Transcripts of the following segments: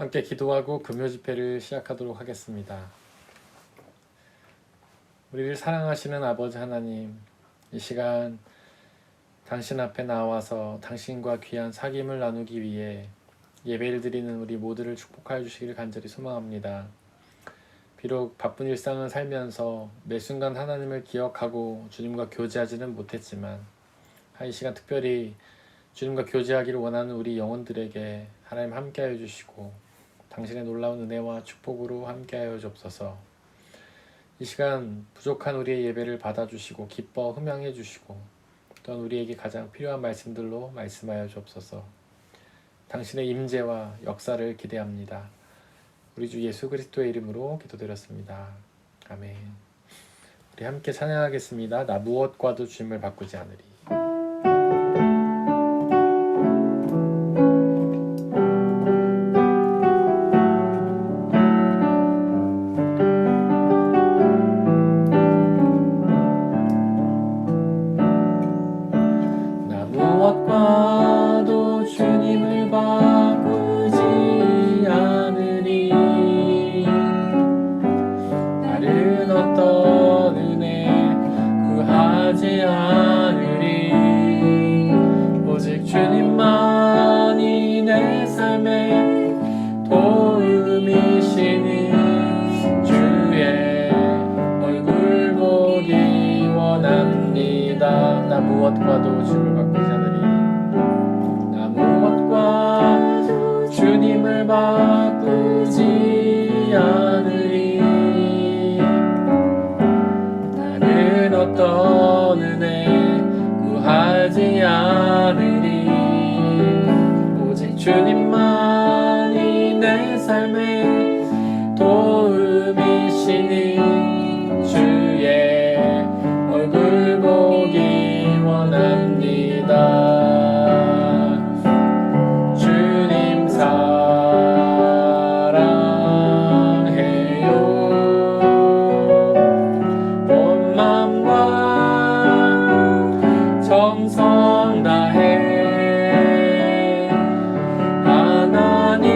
함께 기도하고 금요 집회를 시작하도록 하겠습니다. 우리를 사랑하시는 아버지 하나님, 이 시간 당신 앞에 나와서 당신과 귀한 사귐을 나누기 위해 예배를 드리는 우리 모두를 축복하여 주시기를 간절히 소망합니다. 비록 바쁜 일상을 살면서 매 순간 하나님을 기억하고 주님과 교제하지는 못했지만 이 시간 특별히 주님과 교제하기를 원하는 우리 영혼들에게 하나님 함께하여 주시고 당신의 놀라운 은혜와 축복으로 함께하여 주옵소서. 이 시간 부족한 우리의 예배를 받아주시고 기뻐 흠양해 주시고 또한 우리에게 가장 필요한 말씀들로 말씀하여 주옵소서. 당신의 임재와 역사를 기대합니다. 우리 주 예수 그리스도의 이름으로 기도드렸습니다. 아멘. 우리 함께 찬양하겠습니다. 나 무엇과도 주님을 바꾸지 않으리. 무엇과도 주님을 바꾸지 않으리. 다른 어떤 은혜 구하지 않으리. 오직 주님만이 내 삶의 도움이시니 주의 얼굴 보기 원합니다. 나 무엇과도 주님을 바꾸지 않으리. 주님을 바꾸지 않으리. 다른 어떤 은혜 구하지 않으리. 오직 주님만이 내 삶의 도움이시니 주의 얼굴 보기 원합니다. 정성 다해 하나님의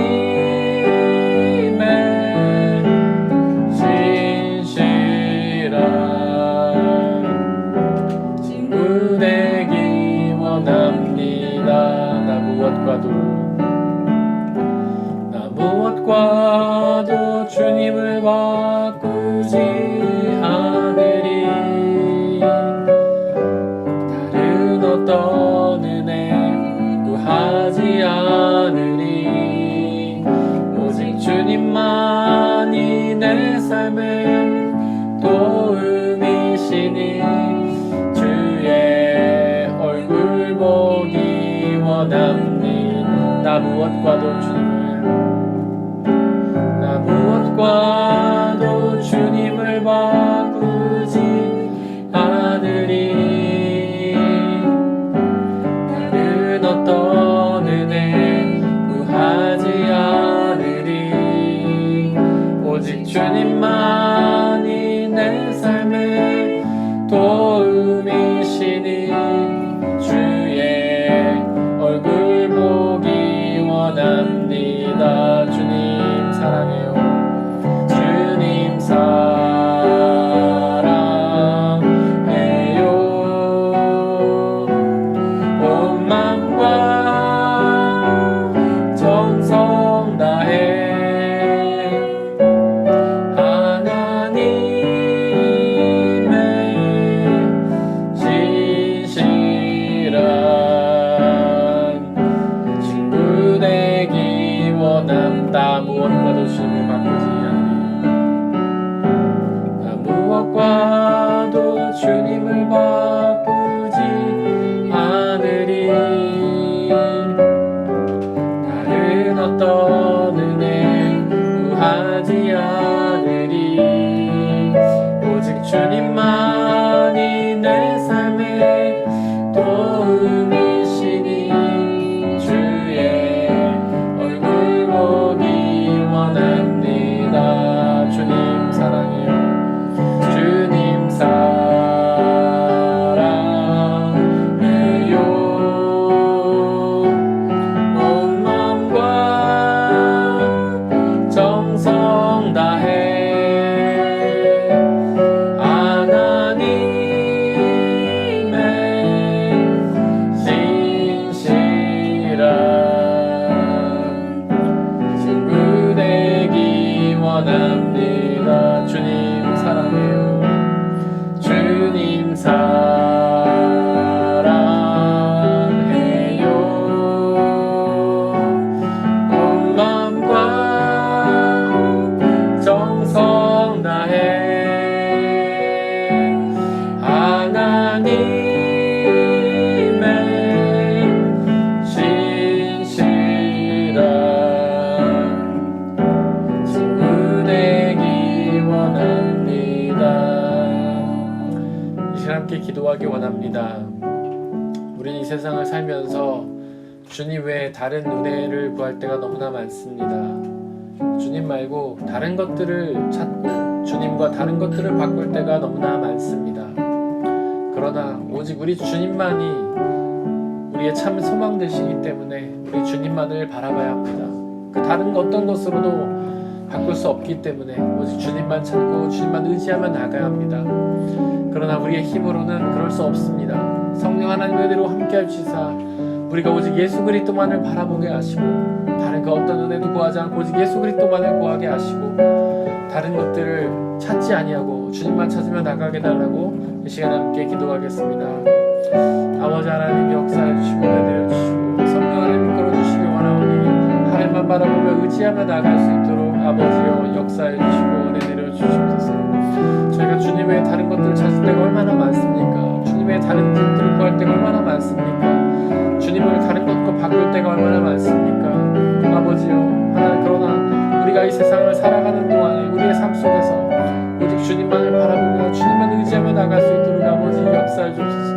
진실한 친구 되기 원합니다. 나 무엇과도 주님을 바꾸지 않으리. 어떤 은혜 구하지 않으리. 오직 주님만이 내 삶의 도움이시니 주의 얼굴 보기 원합니다. 나 무엇과도 주님을 바꾸지 않으리. 어떤 은혜 구하지 않으리. 오직 주님만이 내 삶의 도움이시니 주의 얼굴 보기 원합니다. 세상을 살면서 주님 외에 다른 은혜를 구할 때가 너무나 많습니다. 주님 말고 다른 것들을 찾고 주님과 다른 것들을 바꿀 때가 너무나 많습니다. 그러나 오직 우리 주님만이 우리의 참 소망 되시기 때문에 우리 주님만을 바라봐야 합니다. 그 다른 어떤 것으로도 바꿀 수 없기 때문에 오직 주님만 찾고 주님만 의지하며 나가야 합니다. 그러나 우리의 힘으로는 그럴 수 없습니다. 성령 하나님의 은혜로 함께해 주시사 우리가 오직 예수 그리스도만을 바라보게 하시고 다른 그 어떤 은혜도 구하지 않고 오직 예수 그리스도만을 구하게 하시고 다른 것들을 찾지 아니하고 주님만 찾으며 나가게 달라고 이 시간에 함께 기도하겠습니다. 아버지 하나님 역사해 주시고 은혜 주시고 성령 하나님 이끌어 주시기 원하오니 하나님만 바라보며 의지하며 나갈 수 있도록 아버지여 역사해 주시고 은혜 내려 주시옵소서. 저희가 주님 외에 다른 것들을 찾을 때가 얼마나 많습니까? 주님 외에 다른 것들을 구할 때가 얼마나 많습니까? 주님을 다른 것과 바꿀 때가 얼마나 많습니까? 아버지여 하나님, 그러나 우리가 이 세상을 살아가는 동안에 우리의 삶 속에서 오직 주님만을 바라보며 주님만 의지하며 나갈 수 있도록 아버지 역사해 주옵소서.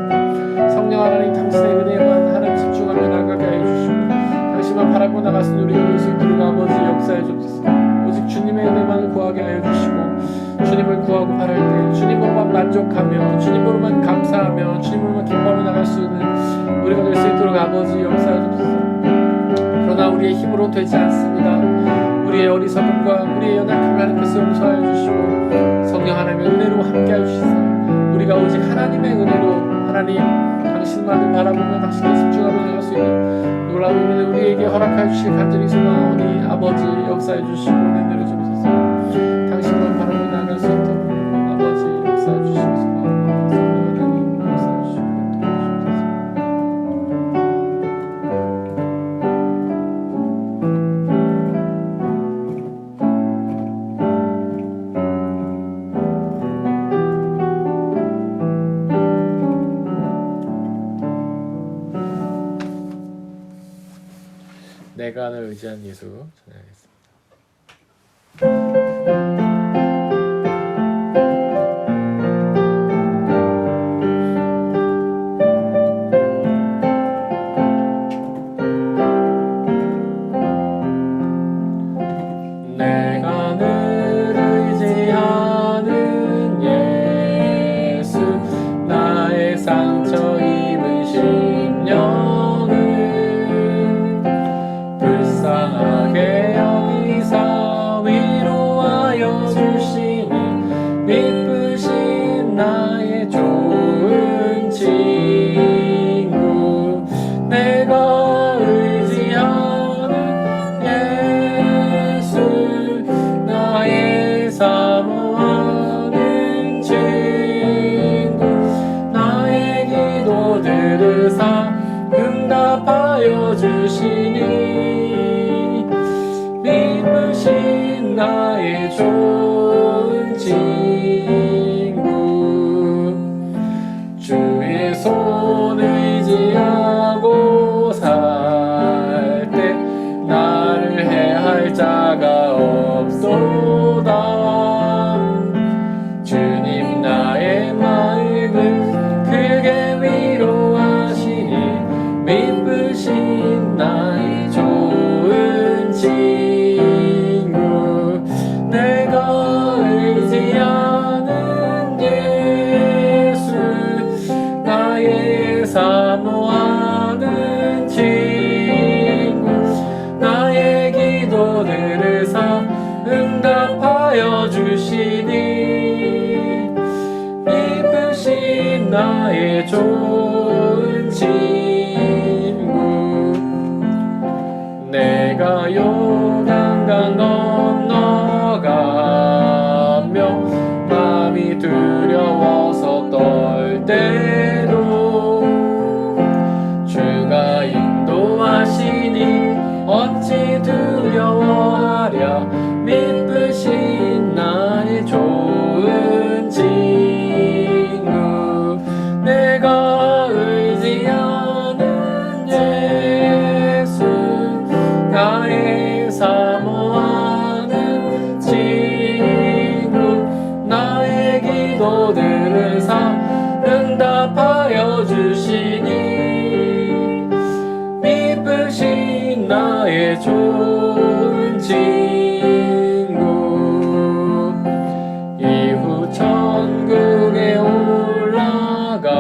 성령 하나님 당신의 은혜만 하나님 집중하며 나가게 해주시고 당신만 바라보고 나갈 수 있는 우리가 올 수 있도록 아버지 역사해 주옵소서. 오직 주님의 은혜만을 구하게 하여 주시고 주님을 구하고 바랄 때 주님으로만 만족하며 주님으로만 감사하며 주님으로만 기뻐하며 나갈 수 있는 우리가 될 수 있도록 아버지 역사해 주옵소서. 그러나 우리의 힘으로 되지 않습니다. 우리의 어리석음과 우리의 연약함을 하나님께서 용서하여 주시고 성령 하나님의 은혜로 함께하여 주시사 우리가 오직 하나님의 은혜로 하나님 당신만을 바라보며 당신께 집중하며 나갈 수 있는 놀라운 은혜 우리에게 허락하여 주시길 간절히 소망하오니 아버지 역사해 주시고 은혜 내려 주옵소서. 당신만 바라보며 나갈 수 있도록 아버지 역사해 주시옵소서. 성령 하나님 역사해 주시고 내가 늘 의지한 예수 전하겠습니다. 내가 늘 의지하는 예수 나의 상처 입은 심령을 불쌍하게 여기사 위로하여 주시니 미쁘신 나의 좋은 친구 내가 의지하는 예수 나의 사모하는 친구 나의 기도 들으사 응답하여 주시니 미쁘신 나의 좋은 친구 주의 손 의지하고 살 때 나를 해할 자가 없소다. 주님 나의 마음을 크게 위로하시니 미쁘신 나의 좋은 친구 내가 의지하는 예수 나의 사모하는 친구 나의 기도 들으사 응답하여 주시니 미쁘신 나의 좋은 친구 내가 요단강 건너가며 마음이 두려워서 떨 때도 주가 인도하시니 어찌 두려워하랴 미쁘신 나의 좋은 친구 내가 의지하는 예수 나의 사모하는 나의 좋은 친구. 이후 천국에 올라가서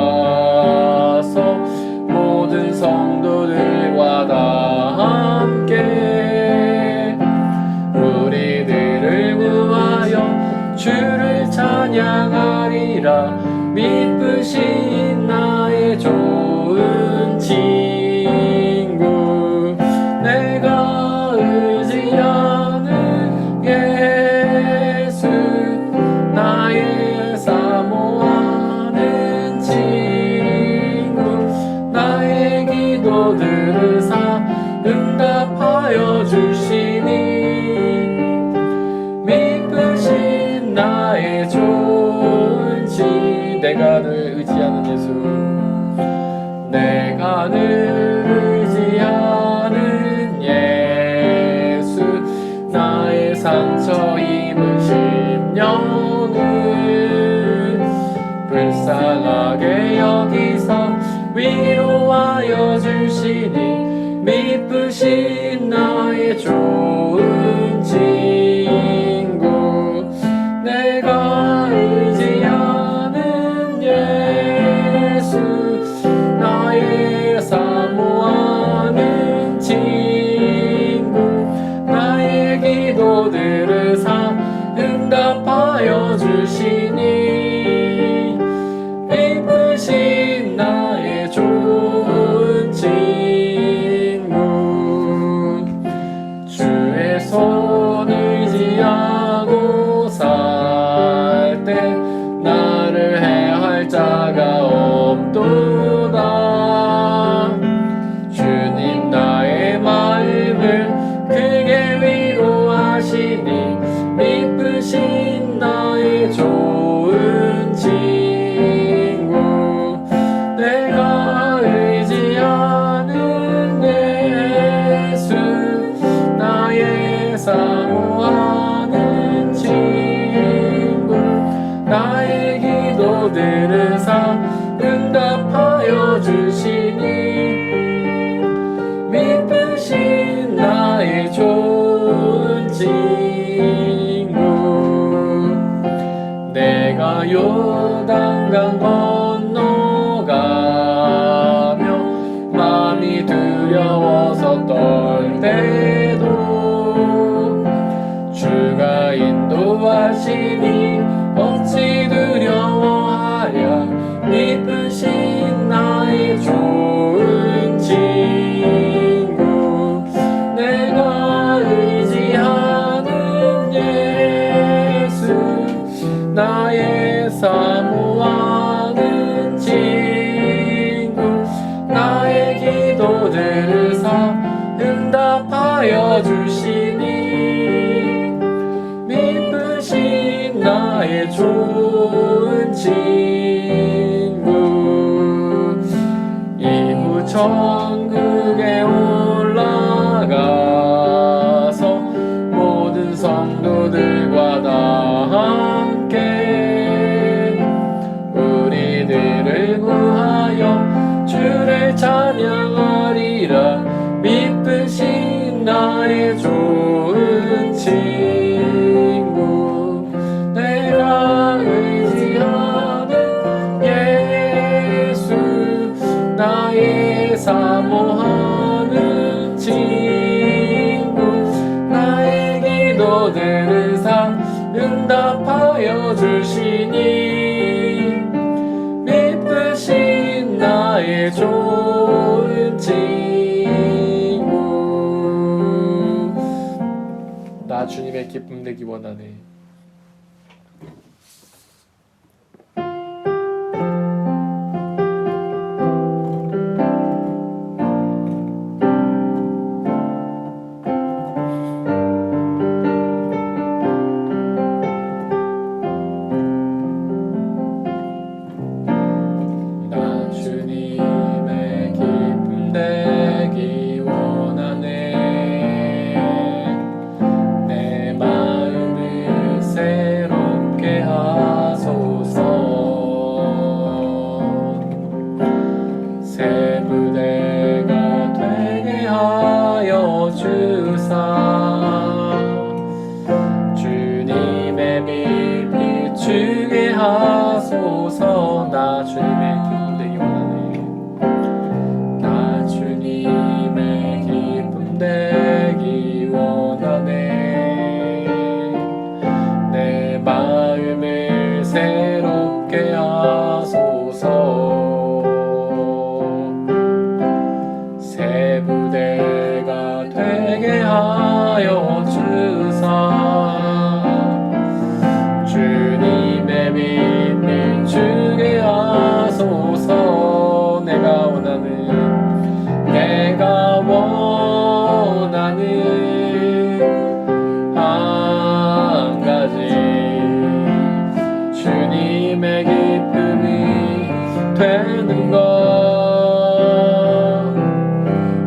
모든 성도들과 다 함께 우리들을 구하여 주를 찬양하리라. 미쁘신 나의 좋은 친구. 내가 의지하는 예수, 나의 사모하는 친구. 나의 기도 들으사 응답하여 주시니. 미쁘신 나의 좋은 친구. 내가 늘 의지하는 예수, 내가 늘 의지하는 예수. 나의 상처 입은 심령을 불쌍하게 여기서 위로하여 주시니. 미쁘신 나의 좋은 친구. 내가 의지하는 예수, 나의 사모하는 친구. 나의 기도 들으사 응답하여 주시니. 미쁘신 나의 좋은 친구. 주의 손 의지하고 살 때 나를 해할 자가 없도다. 주님 나의 마음을 크게 위로하시니. 미쁘신 나의 좋은 친구. 내가 의지하는 예수, 나의 사모하는 친구. 나의 기도 들으사 응답하여 주시니. 미쁘신 나의 좋은 친구. 내가 요단강 건너가며 마음이 두려워서 떨 때도 주가 인도하시니 어찌 두려워하랴. 미쁘신 나의 좋은 친구. 내가 의지하는 예수, 나의 사모하는 친구. 나의 기도 들으사 응답하여 주시니. 미쁘신 나의 좋은 친구. 이후 천국에 올라가서 모든 성도들과 다 함께 우리들을 구하여 주를 찬양하리라. 미쁘신 나의 좋은 친구. 내가 의지하는 예수, 나의 사모하는 친구. 나의 기도 들으사 응답하여 주시니. 미쁘신 나의 좋은 친구. 나 주님의 기쁨 되기 원하네. 나 주님의 기쁨 되기 원하네. 내 마음을 내가 원하는 한 가지 주님의 기쁨이 되는 것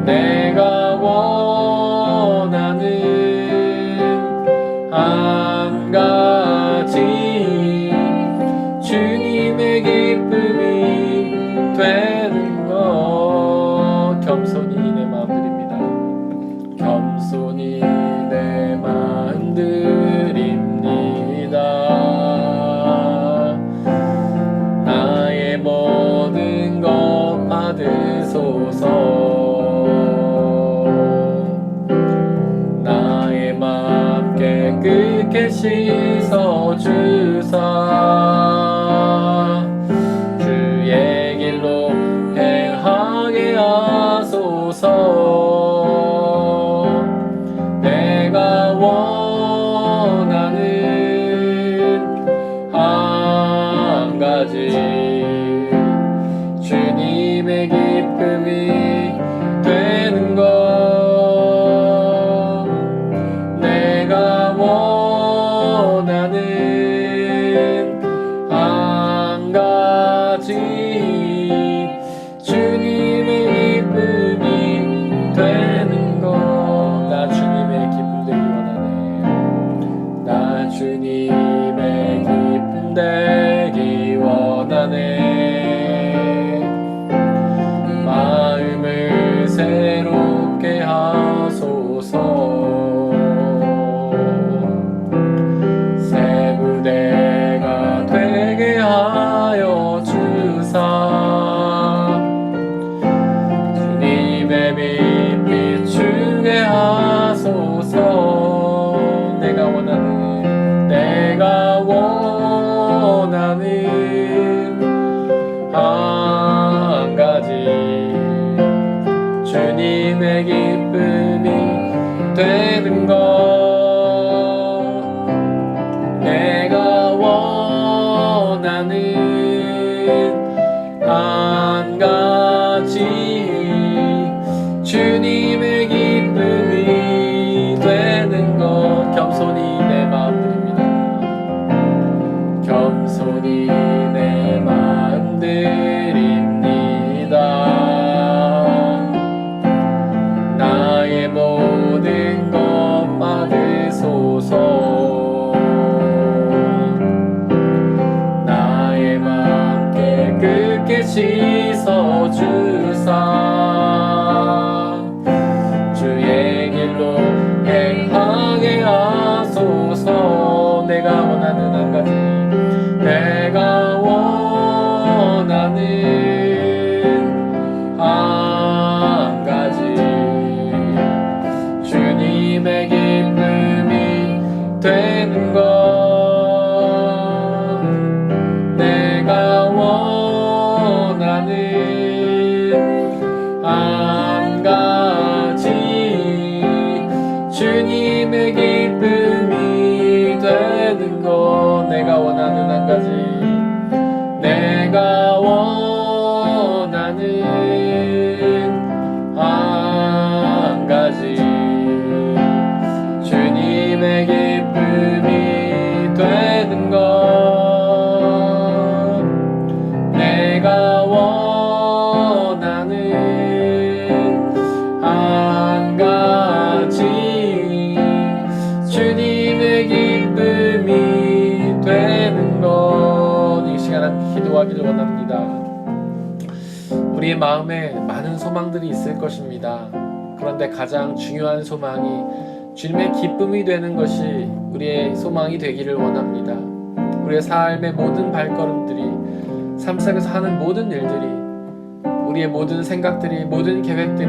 내가 원하는 한 가지 주님의 기쁨이 되는 것 겸손히 내 마음 드립니다. 겸손히 내 마음 드립니다. 나의 모든 것 받으소서. 나의 맘 깨끗게 씻어주사 주의 길로 행하게 하소서. 내가 원하는 한 가지 주님의 기쁨이 되는 것 내가 원하는 한 가지 주님의 기쁨이 되는 것 나 주님의 기쁨 되기 원하네. 나 주님의 기쁨 되기 원하네. 마음을 새롭게 하소서. 새 무대가 되게 하여 주사 주님의 빛 비추게 하소서. 내가 원하는 한 가지 주님의 기쁨이 되는 것 내가 원하는 한 가지 주님의 기쁨이 되는 것 겸손히 내 마음 드립니다. 겸손히 내 마음 드립니다. 나의 모든 것 받으소서. 나의 맘 깨끗게 씻어주사 주의 길로 행하게 하소서. 내가 원하는 한 가지 내가 원하는 한 가지 주님의 기쁨이 되는 것 내가 원하는 한 가지 주님의 기쁨이 되는 것 내가 원하는 한 가지 내가 원하는 한 가지 주님의 기쁨이 되는 것 내가 원하는 한 가지 주님의 기쁨이 되는 것 이 시간 함께 기도하기를 원합니다. 우리의 마음에 많은 소망들이 있을 것입니다. 그런데 가장 중요한 소망이 주님의 기쁨이 되는 것이 우리의 소망이 되기를 원합니다. 우리의 삶의 모든 발걸음들이 삶 속에서 하는 모든 일들이 우리의 모든 생각들이 모든 계획들이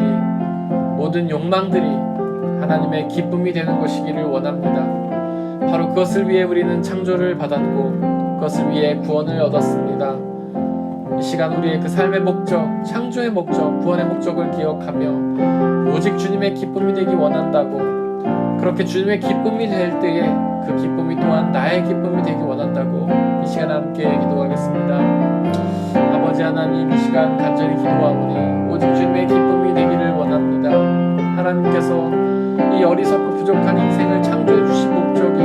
모든 욕망들이 하나님의 기쁨이 되는 것이기를 원합니다. 바로 그것을 위해 우리는 창조를 받았고 그것을 위해 구원을 얻었습니다. 이 시간 우리의 그 삶의 목적, 창조의 목적, 구원의 목적을 기억하며 오직 주님의 기쁨이 되기 원한다고 그렇게 주님의 기쁨이 될 때에 그 기쁨이 또한 나의 기쁨이 되기 원한다고 이 시간 함께 기도하겠습니다. 아버지 하나님 이 시간 간절히 기도하오니 오직 주님의 기쁨이 되기를 부족한 인생을 창조해 주신 목적이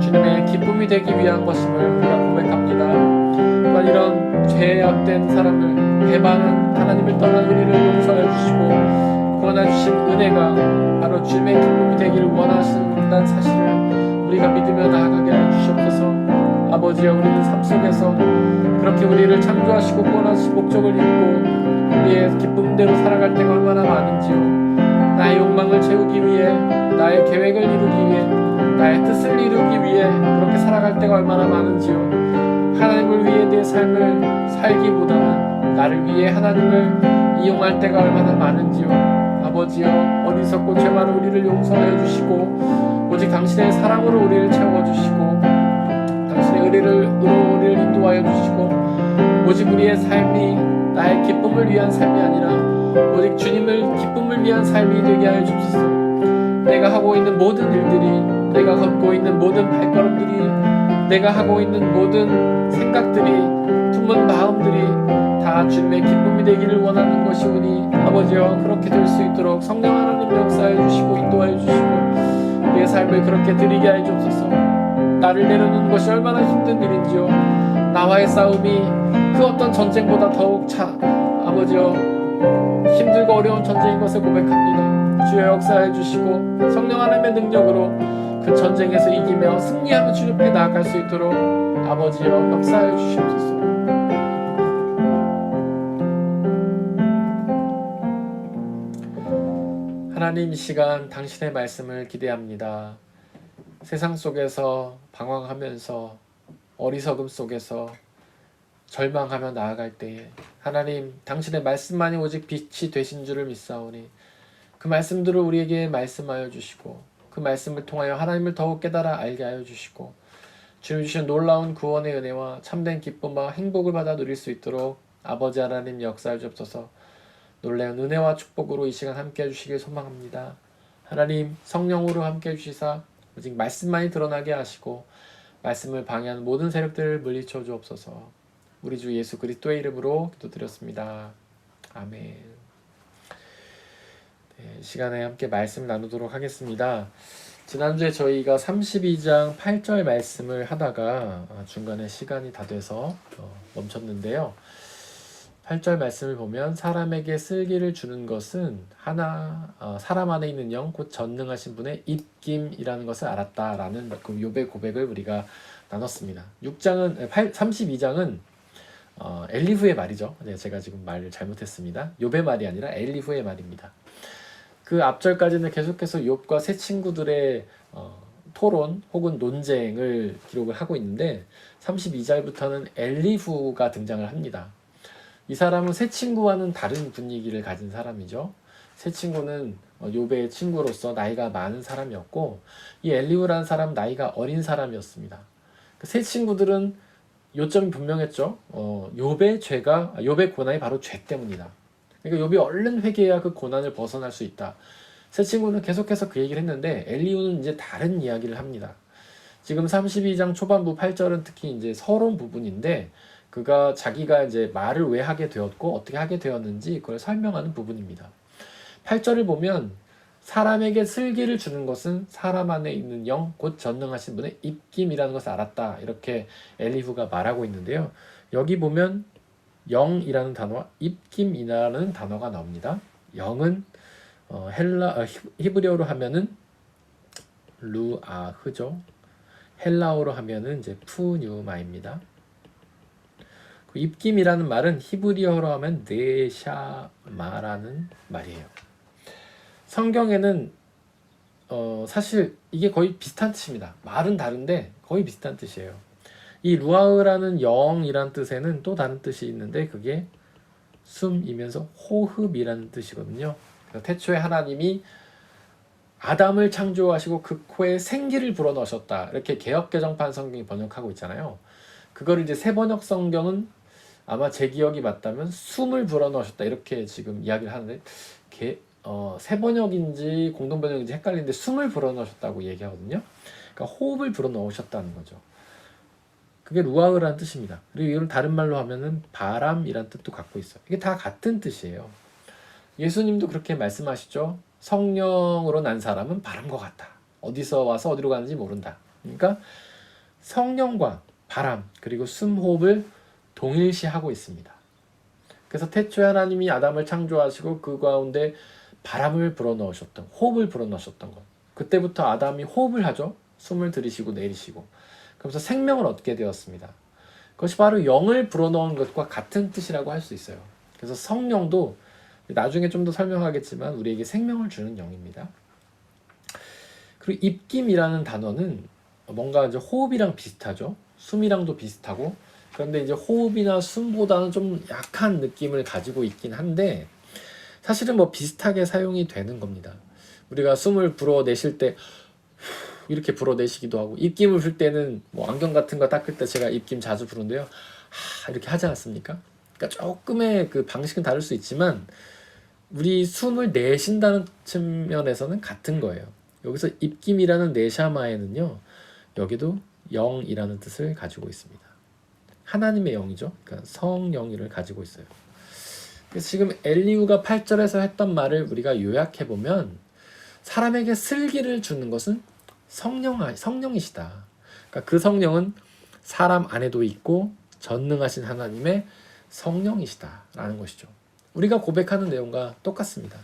주님의 기쁨이 되기 위한 것임을 우리가 고백합니다. 또한 이런 죄악된 사람을 배반한 하나님을 떠난 우리를 용서해 주시고 구원해 주신 은혜가 바로 주님의 기쁨이 되기를 원하신다는 사실을 우리가 믿으며 나아가게 하여 주시옵소서. 아버지여, 우리는 삶 속에서 그렇게 우리를 창조하시고 구원하신 목적을 잊고 우리의 기쁨대로 살아갈 때가 얼마나 많은지요. 나의 욕망을 채우기 위해, 나의 계획을 이루기 위해, 나의 뜻을 이루기 위해 그렇게 살아갈 때가 얼마나 많은지요. 하나님을 위해 내 삶을 살기보다는 나를 위해 하나님을 이용할 때가 얼마나 많은지요. 아버지여, 어리석고 죄 많은 우리를 용서해 주시고 오직 당신의 사랑으로 우리를 채워주시고 당신의 의로 우리를 인도하여 주시고 오직 우리의 삶이 나의 기쁨을 위한 삶이 아니라 오직 주님을 기쁨을 위한 삶이 되게 하여 주옵소서. 내가 하고 있는 모든 일들이, 내가 걷고 있는 모든 발걸음들이, 내가 하고 있는 모든 생각들이, 품은 마음들이 다 주님의 기쁨이 되기를 원하는 것이오니 아버지여, 그렇게 될 수 있도록 성령 하나님 역사해 주시고 인도하여 주시고 우리의 삶을 그렇게 드리게 하여 주옵소서. 나를 내려놓는 것이 얼마나 힘든 일인지요. 나와의 싸움이 그 어떤 전쟁보다 더욱 아버지여 힘들고 어려운 전쟁인 것을 고백합니다. 주여 역사해 주시고 성령 하나님의 능력으로 그 전쟁에서 이기며 승리하며 주님 앞에 나아갈 수 있도록 아버지여 역사해 주시옵소서. 하나님, 이 시간 당신의 말씀을 기대합니다. 세상 속에서 방황하면서 어리석음 속에서 절망하며 나아갈 때에 하나님, 당신의 말씀만이 오직 빛이 되신 줄을 믿사오니 그 말씀들을 우리에게 말씀하여 주시고 그 말씀을 통하여 하나님을 더욱 깨달아 알게 하여 주시고 주님 주신 놀라운 구원의 은혜와 참된 기쁨과 행복을 받아 누릴 수 있도록 아버지 하나님 역사해 주옵소서. 놀라운 은혜와 축복으로 이 시간 함께 해주시길 소망합니다. 하나님, 성령으로 함께 해주시사 오직 말씀만이 드러나게 하시고 말씀을 방해하는 모든 세력들을 물리쳐 주옵소서. 우리 주 예수 그리스도의 이름으로 기도드렸습니다. 아멘. 네, 시간에 함께 말씀 나누도록 하겠습니다. 지난주에 저희가 32장 8절 말씀을 하다가 중간에 시간이 다 돼서 멈췄는데요. 8절 말씀을 보면 사람에게 쓸기를 주는 것은 사람 안에 있는 영 곧 전능하신 분의 입김이라는 것을 알았다라는 그 욥의 고백을 우리가 나눴습니다. 32장은 엘리후의 말이죠. 네, 제가 지금 말을 잘못했습니다. 욥의 말이 아니라 엘리후의 말입니다. 그 앞절까지는 계속해서 욥과 세 친구들의 토론 혹은 논쟁을 기록을 하고 있는데 32절부터는 엘리후가 등장을 합니다. 이 사람은 세 친구와는 다른 분위기를 가진 사람이죠. 세 친구는 욥의 친구로서 나이가 많은 사람이었고 이 엘리후라는 사람은 나이가 어린 사람이었습니다. 그 세 친구들은 요점이 분명했죠. 욥의 고난이 바로 죄 때문이다. 그러니까 욥이 얼른 회개해야 그 고난을 벗어날 수 있다. 세 친구는 계속해서 그 얘기를 했는데 엘리후는 이제 다른 이야기를 합니다. 지금 32장 초반부 8절은 특히 이제 서론 부분인데 자기가 이제 말을 왜 하게 되었고 어떻게 하게 되었는지 그걸 설명하는 부분입니다. 8절을 보면 사람에게 슬기를 주는 것은 사람 안에 있는 영 곧 전능하신 분의 입김이라는 것을 알았다. 이렇게 엘리후가 말하고 있는데요. 여기 보면 영이라는 단어와 입김이라는 단어가 나옵니다. 영은 히브리어로 하면은 루아흐죠. 헬라어로 하면은 이제 푸뉴마입니다. 그 입김이라는 말은 히브리어로 하면 네샤마라는 말이에요. 성경에는 사실 이게 거의 비슷한 뜻입니다. 말은 다른데 거의 비슷한 뜻이에요. 이 루아흐라는 영이란 뜻에는 또 다른 뜻이 있는데 그게 숨이면서 호흡이라는 뜻이거든요. 태초에 하나님이 아담을 창조하시고 그 코에 생기를 불어넣으셨다. 이렇게 개역개정판 성경이 번역하고 있잖아요. 그거를 이제 새번역 성경은 아마 제 기억이 맞다면 숨을 불어넣으셨다. 이렇게 지금 이야기를 하는데 새번역인지 공동번역인지 헷갈리는데 숨을 불어넣으셨다고 얘기하거든요. 그러니까 호흡을 불어넣으셨다는 거죠. 그게 루아흐라는 뜻입니다. 그리고 이걸 다른 말로 하면은 바람이라는 뜻도 갖고 있어요. 이게 다 같은 뜻이에요. 예수님도 그렇게 말씀하시죠. 성령으로 난 사람은 바람과 같다. 어디서 와서 어디로 가는지 모른다. 그러니까 성령과 바람 그리고 숨호흡을 동일시하고 있습니다. 그래서 태초에 하나님이 아담을 창조하시고 그 가운데 바람을 불어넣으셨던, 호흡을 불어넣으셨던 것. 그때부터 아담이 호흡을 하죠. 숨을 들이쉬고 내리쉬고. 그러면서 생명을 얻게 되었습니다. 그것이 바로 영을 불어넣은 것과 같은 뜻이라고 할 수 있어요. 그래서 성령도 나중에 좀 더 설명하겠지만 우리에게 생명을 주는 영입니다. 그리고 입김이라는 단어는 뭔가 이제 호흡이랑 비슷하죠. 숨이랑도 비슷하고, 그런데 이제 호흡이나 숨보다는 좀 약한 느낌을 가지고 있긴 한데 사실은 뭐 비슷하게 사용이 되는 겁니다. 우리가 숨을 불어내실 때 이렇게 불어내시기도 하고, 입김을 불 때는 뭐 안경 같은 거 닦을 때 제가 입김 자주 부르는데요, 이렇게 하지 않습니까? 그러니까 조금의 그 방식은 다를 수 있지만 우리 숨을 내쉰다는 측면에서는 같은 거예요. 여기서 입김이라는 네샤마에는요, 여기도 영이라는 뜻을 가지고 있습니다. 하나님의 영이죠. 그러니까 성령을 가지고 있어요. 그래서 지금 엘리후가 8절에서 했던 말을 우리가 요약해 보면, 사람에게 슬기를 주는 것은 성령이시다. 그러니까 그 성령은 사람 안에도 있고 전능하신 하나님의 성령이시다라는 것이죠. 우리가 고백하는 내용과 똑같습니다.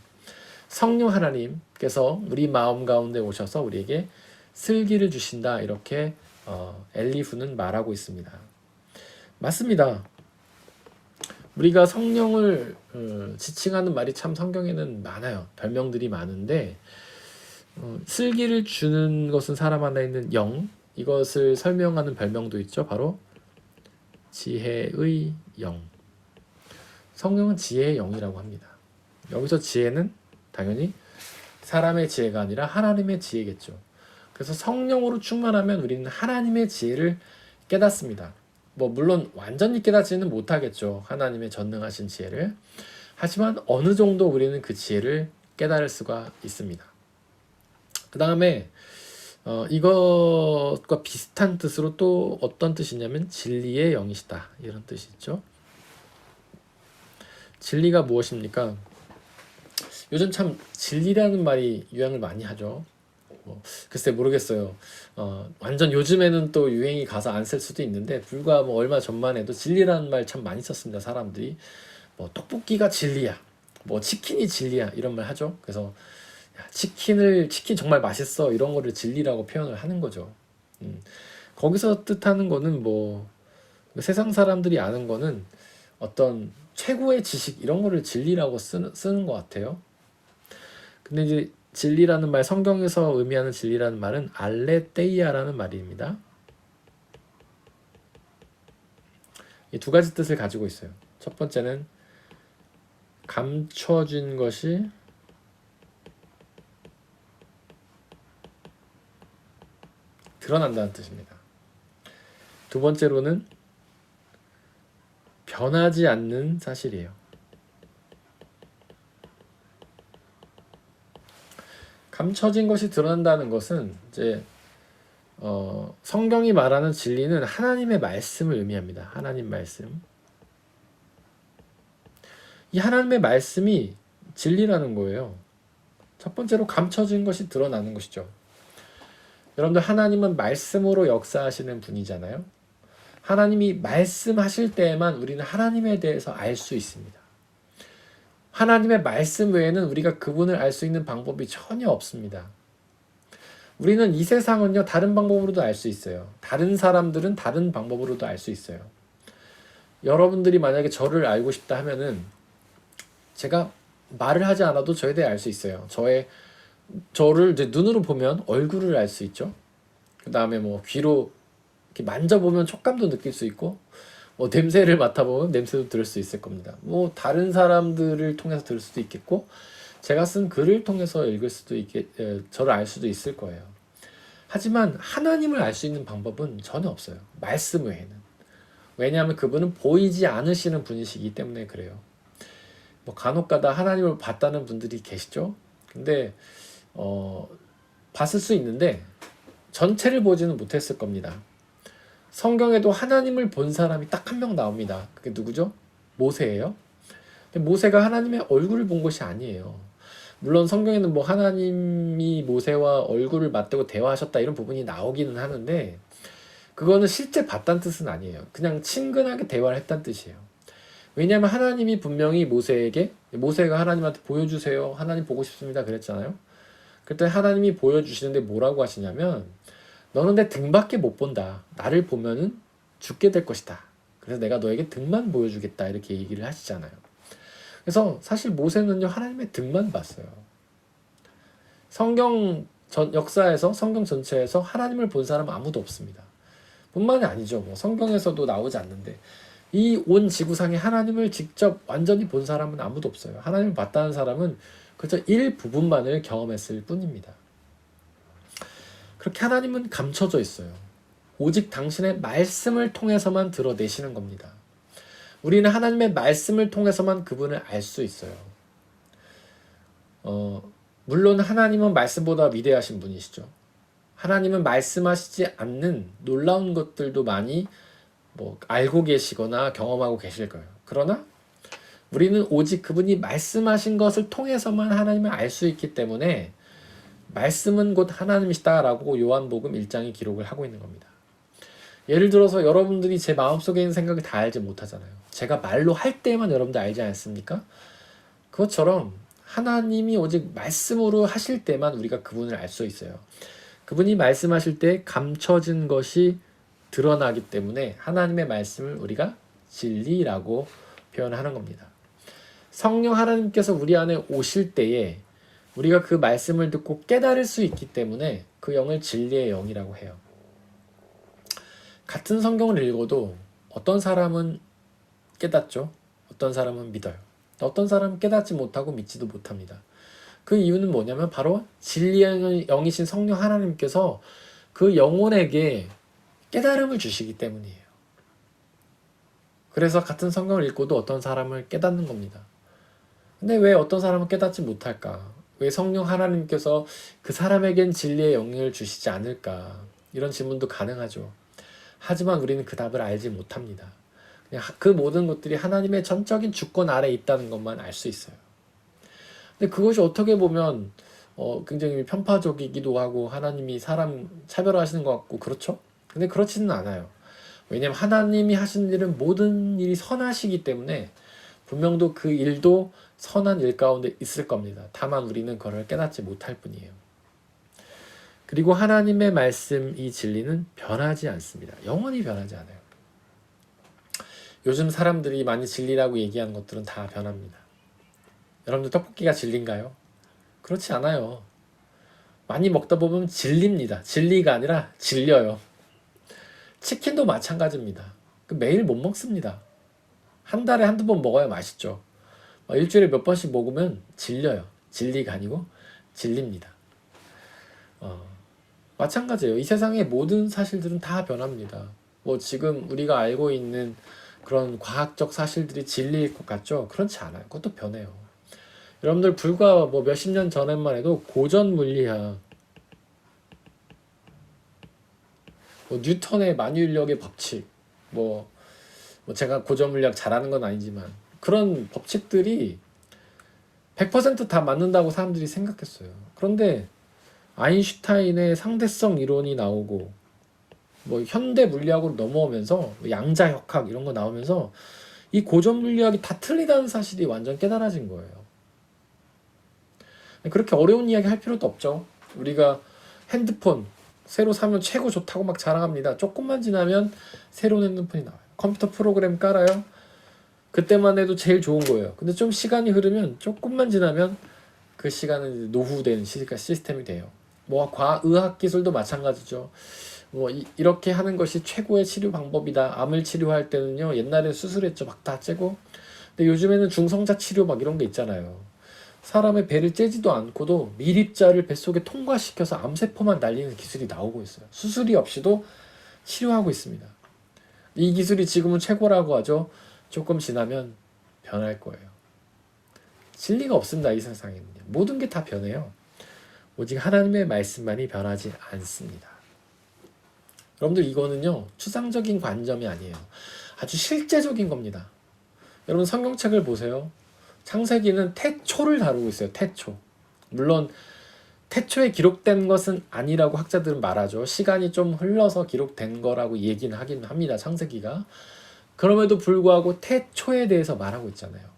성령 하나님께서 우리 마음 가운데 오셔서 우리에게 슬기를 주신다, 이렇게 엘리후는 말하고 있습니다. 맞습니다. 우리가 성령을 지칭하는 말이 참 성경에는 많아요. 별명들이 많은데 슬기를 주는 것은 사람 안에 있는 영, 이것을 설명하는 별명도 있죠. 바로 지혜의 영. 성령은 지혜의 영이라고 합니다. 여기서 지혜는 당연히 사람의 지혜가 아니라 하나님의 지혜겠죠. 그래서 성령으로 충만하면 우리는 하나님의 지혜를 깨닫습니다. 뭐 물론 완전히 깨닫지는 못하겠죠. 하나님의 전능하신 지혜를. 하지만 어느 정도 우리는 그 지혜를 깨달을 수가 있습니다. 그 다음에 이것과 비슷한 뜻으로 또 어떤 뜻이냐면 진리의 영이시다, 이런 뜻이 있죠. 진리가 무엇입니까? 요즘 참 진리라는 말이 유행을 많이 하죠. 글쎄 모르겠어요. 완전 요즘에는 또 유행이 가서 안 쓸 수도 있는데, 불과 뭐 얼마 전만 해도 진리라는 말 참 많이 썼습니다. 사람들이 뭐 떡볶이가 진리야, 뭐 치킨이 진리야, 이런 말 하죠. 그래서 치킨 정말 맛있어, 이런 거를 진리라고 표현을 하는 거죠. 거기서 뜻하는 거는 뭐 세상 사람들이 아는 거는 어떤 최고의 지식, 이런 거를 진리라고 쓰는 것 같아요. 근데 이제 진리라는 말, 성경에서 의미하는 진리라는 말은 알레테이아라는 말입니다. 이 두 가지 뜻을 가지고 있어요. 첫 번째는 감춰진 것이 드러난다는 뜻입니다. 두 번째로는 변하지 않는 사실이에요. 감춰진 것이 드러난다는 것은 이제 성경이 말하는 진리는 하나님의 말씀을 의미합니다. 하나님 말씀. 이 하나님의 말씀이 진리라는 거예요. 첫 번째로 감춰진 것이 드러나는 것이죠. 여러분들, 하나님은 말씀으로 역사하시는 분이잖아요. 하나님이 말씀하실 때에만 우리는 하나님에 대해서 알 수 있습니다. 하나님의 말씀 외에는 우리가 그분을 알 수 있는 방법이 전혀 없습니다. 우리는 이 세상은요, 다른 방법으로도 알 수 있어요. 다른 사람들은 다른 방법으로도 알 수 있어요. 여러분들이 만약에 저를 알고 싶다 하면은 제가 말을 하지 않아도 저에 대해 알 수 있어요. 저를 이제 눈으로 보면 얼굴을 알 수 있죠. 그 다음에 뭐 귀로 이렇게 만져보면 촉감도 느낄 수 있고, 뭐 냄새를 맡아보면 냄새도 들을 수 있을 겁니다. 뭐 다른 사람들을 통해서 들을 수도 있겠고, 제가 쓴 글을 통해서 읽을 수도 저를 알 수도 있을 거예요. 하지만 하나님을 알 수 있는 방법은 전혀 없어요. 말씀 외에는. 왜냐하면 그분은 보이지 않으시는 분이시기 때문에 그래요. 뭐 간혹가다 하나님을 봤다는 분들이 계시죠. 근데 봤을 수 있는데 전체를 보지는 못했을 겁니다. 성경에도 하나님을 본 사람이 딱 한 명 나옵니다. 그게 누구죠? 모세예요. 근데 모세가 하나님의 얼굴을 본 것이 아니에요. 물론 성경에는 뭐 하나님이 모세와 얼굴을 맞대고 대화하셨다 이런 부분이 나오기는 하는데 그거는 실제 봤다는 뜻은 아니에요. 그냥 친근하게 대화를 했다는 뜻이에요. 왜냐하면 하나님이 분명히 모세가 하나님한테 보여주세요. 하나님 보고 싶습니다. 그랬잖아요. 그때 하나님이 보여주시는데 뭐라고 하시냐면 너는 내 등밖에 못 본다. 나를 보면은 죽게 될 것이다. 그래서 내가 너에게 등만 보여주겠다. 이렇게 얘기를 하시잖아요. 그래서 사실 모세는요 하나님의 등만 봤어요. 역사에서 성경 전체에서 하나님을 본 사람은 아무도 없습니다. 뿐만이 아니죠. 뭐 성경에서도 나오지 않는데 이 온 지구상에 하나님을 직접 완전히 본 사람은 아무도 없어요. 하나님을 봤다는 사람은 그저 일부분만을 경험했을 뿐입니다. 그렇게 하나님은 감춰져 있어요. 오직 당신의 말씀을 통해서만 드러내시는 겁니다. 우리는 하나님의 말씀을 통해서만 그분을 알 수 있어요. 물론 하나님은 말씀보다 위대하신 분이시죠. 하나님은 말씀하시지 않는 놀라운 것들도 많이 알고 계시거나 경험하고 계실 거예요. 그러나 우리는 오직 그분이 말씀하신 것을 통해서만 하나님을 알 수 있기 때문에 말씀은 곧 하나님이시다라고 요한복음 1장이 기록을 하고 있는 겁니다. 예를 들어서 여러분들이 제 마음속에 있는 생각을 다 알지 못하잖아요. 제가 말로 할 때만 여러분들 알지 않습니까? 그것처럼 하나님이 오직 말씀으로 하실 때만 우리가 그분을 알 수 있어요. 그분이 말씀하실 때 감춰진 것이 드러나기 때문에 하나님의 말씀을 우리가 진리라고 표현하는 겁니다. 성령 하나님께서 우리 안에 오실 때에 우리가 그 말씀을 듣고 깨달을 수 있기 때문에 그 영을 진리의 영이라고 해요. 같은 성경을 읽어도 어떤 사람은 깨닫죠. 어떤 사람은 믿어요. 어떤 사람은 깨닫지 못하고 믿지도 못합니다. 그 이유는 뭐냐면 바로 진리의 영이신 성령 하나님께서 그 영혼에게 깨달음을 주시기 때문이에요. 그래서 같은 성경을 읽고도 어떤 사람을 깨닫는 겁니다. 근데 왜 어떤 사람은 깨닫지 못할까? 왜 성령 하나님께서 그 사람에겐 진리의 영을 주시지 않을까? 이런 질문도 가능하죠. 하지만 우리는 그 답을 알지 못합니다. 그냥 그 모든 것들이 하나님의 전적인 주권 아래에 있다는 것만 알 수 있어요. 근데 그것이 어떻게 보면 굉장히 편파적이기도 하고 하나님이 사람 차별화하시는 것 같고 그렇죠? 근데 그렇지는 않아요. 왜냐하면 하나님이 하시는 일은 모든 일이 선하시기 때문에 분명도 그 일도 선한 일 가운데 있을 겁니다. 다만 우리는 그걸 깨닫지 못할 뿐이에요. 그리고 하나님의 말씀, 이 진리는 변하지 않습니다. 영원히 변하지 않아요. 요즘 사람들이 많이 진리라고 얘기하는 것들은 다 변합니다. 여러분들 떡볶이가 진리인가요? 그렇지 않아요. 많이 먹다 보면 질립니다. 진리가 아니라 질려요. 치킨도 마찬가지입니다. 매일 못 먹습니다. 한 달에 한두 번 먹어야 맛있죠. 일주일에 몇 번씩 먹으면 질려요. 진리가 아니고 질립니다. 마찬가지예요. 이 세상의 모든 사실들은 다 변합니다. 지금 우리가 알고 있는 그런 과학적 사실들이 진리일 것 같죠? 그렇지 않아요. 그것도 변해요. 여러분들 불과 몇십 년 전에만 해도 고전 물리학, 뉴턴의 만유인력의 법칙, 제가 고전 물리학 잘하는 건 아니지만 그런 법칙들이 100% 다 맞는다고 사람들이 생각했어요. 그런데 아인슈타인의 상대성 이론이 나오고 현대 물리학으로 넘어오면서 양자역학 이런 거 나오면서 이 고전 물리학이 다 틀리다는 사실이 완전 깨달아진 거예요. 그렇게 어려운 이야기 할 필요도 없죠. 우리가 핸드폰 새로 사면 최고 좋다고 막 자랑합니다. 조금만 지나면 새로운 핸드폰이 나와요. 컴퓨터 프로그램 깔아요. 그때만 해도 제일 좋은 거예요. 근데 좀 시간이 흐르면 조금만 지나면 그 시간은 노후된 시스템이 돼요. 의학 기술도 마찬가지죠. 이렇게 하는 것이 최고의 치료 방법이다. 암을 치료할 때는요, 옛날에 수술했죠. 막 다 째고. 근데 요즘에는 중성자 치료 막 이런 게 있잖아요. 사람의 배를 째지도 않고도 미립자를 뱃속에 통과시켜서 암세포만 날리는 기술이 나오고 있어요. 수술이 없이도 치료하고 있습니다. 이 기술이 지금은 최고라고 하죠. 조금 지나면 변할 거예요. 진리가 없습니다. 이 세상에는요. 모든 게 다 변해요. 오직 하나님의 말씀만이 변하지 않습니다. 여러분들 이거는요, 추상적인 관점이 아니에요. 아주 실제적인 겁니다. 여러분 성경책을 보세요. 창세기는 태초를 다루고 있어요. 태초. 물론 태초에 기록된 것은 아니라고 학자들은 말하죠. 시간이 좀 흘러서 기록된 거라고 얘기는 하긴 합니다. 창세기가. 그럼에도 불구하고 태초에 대해서 말하고 있잖아요.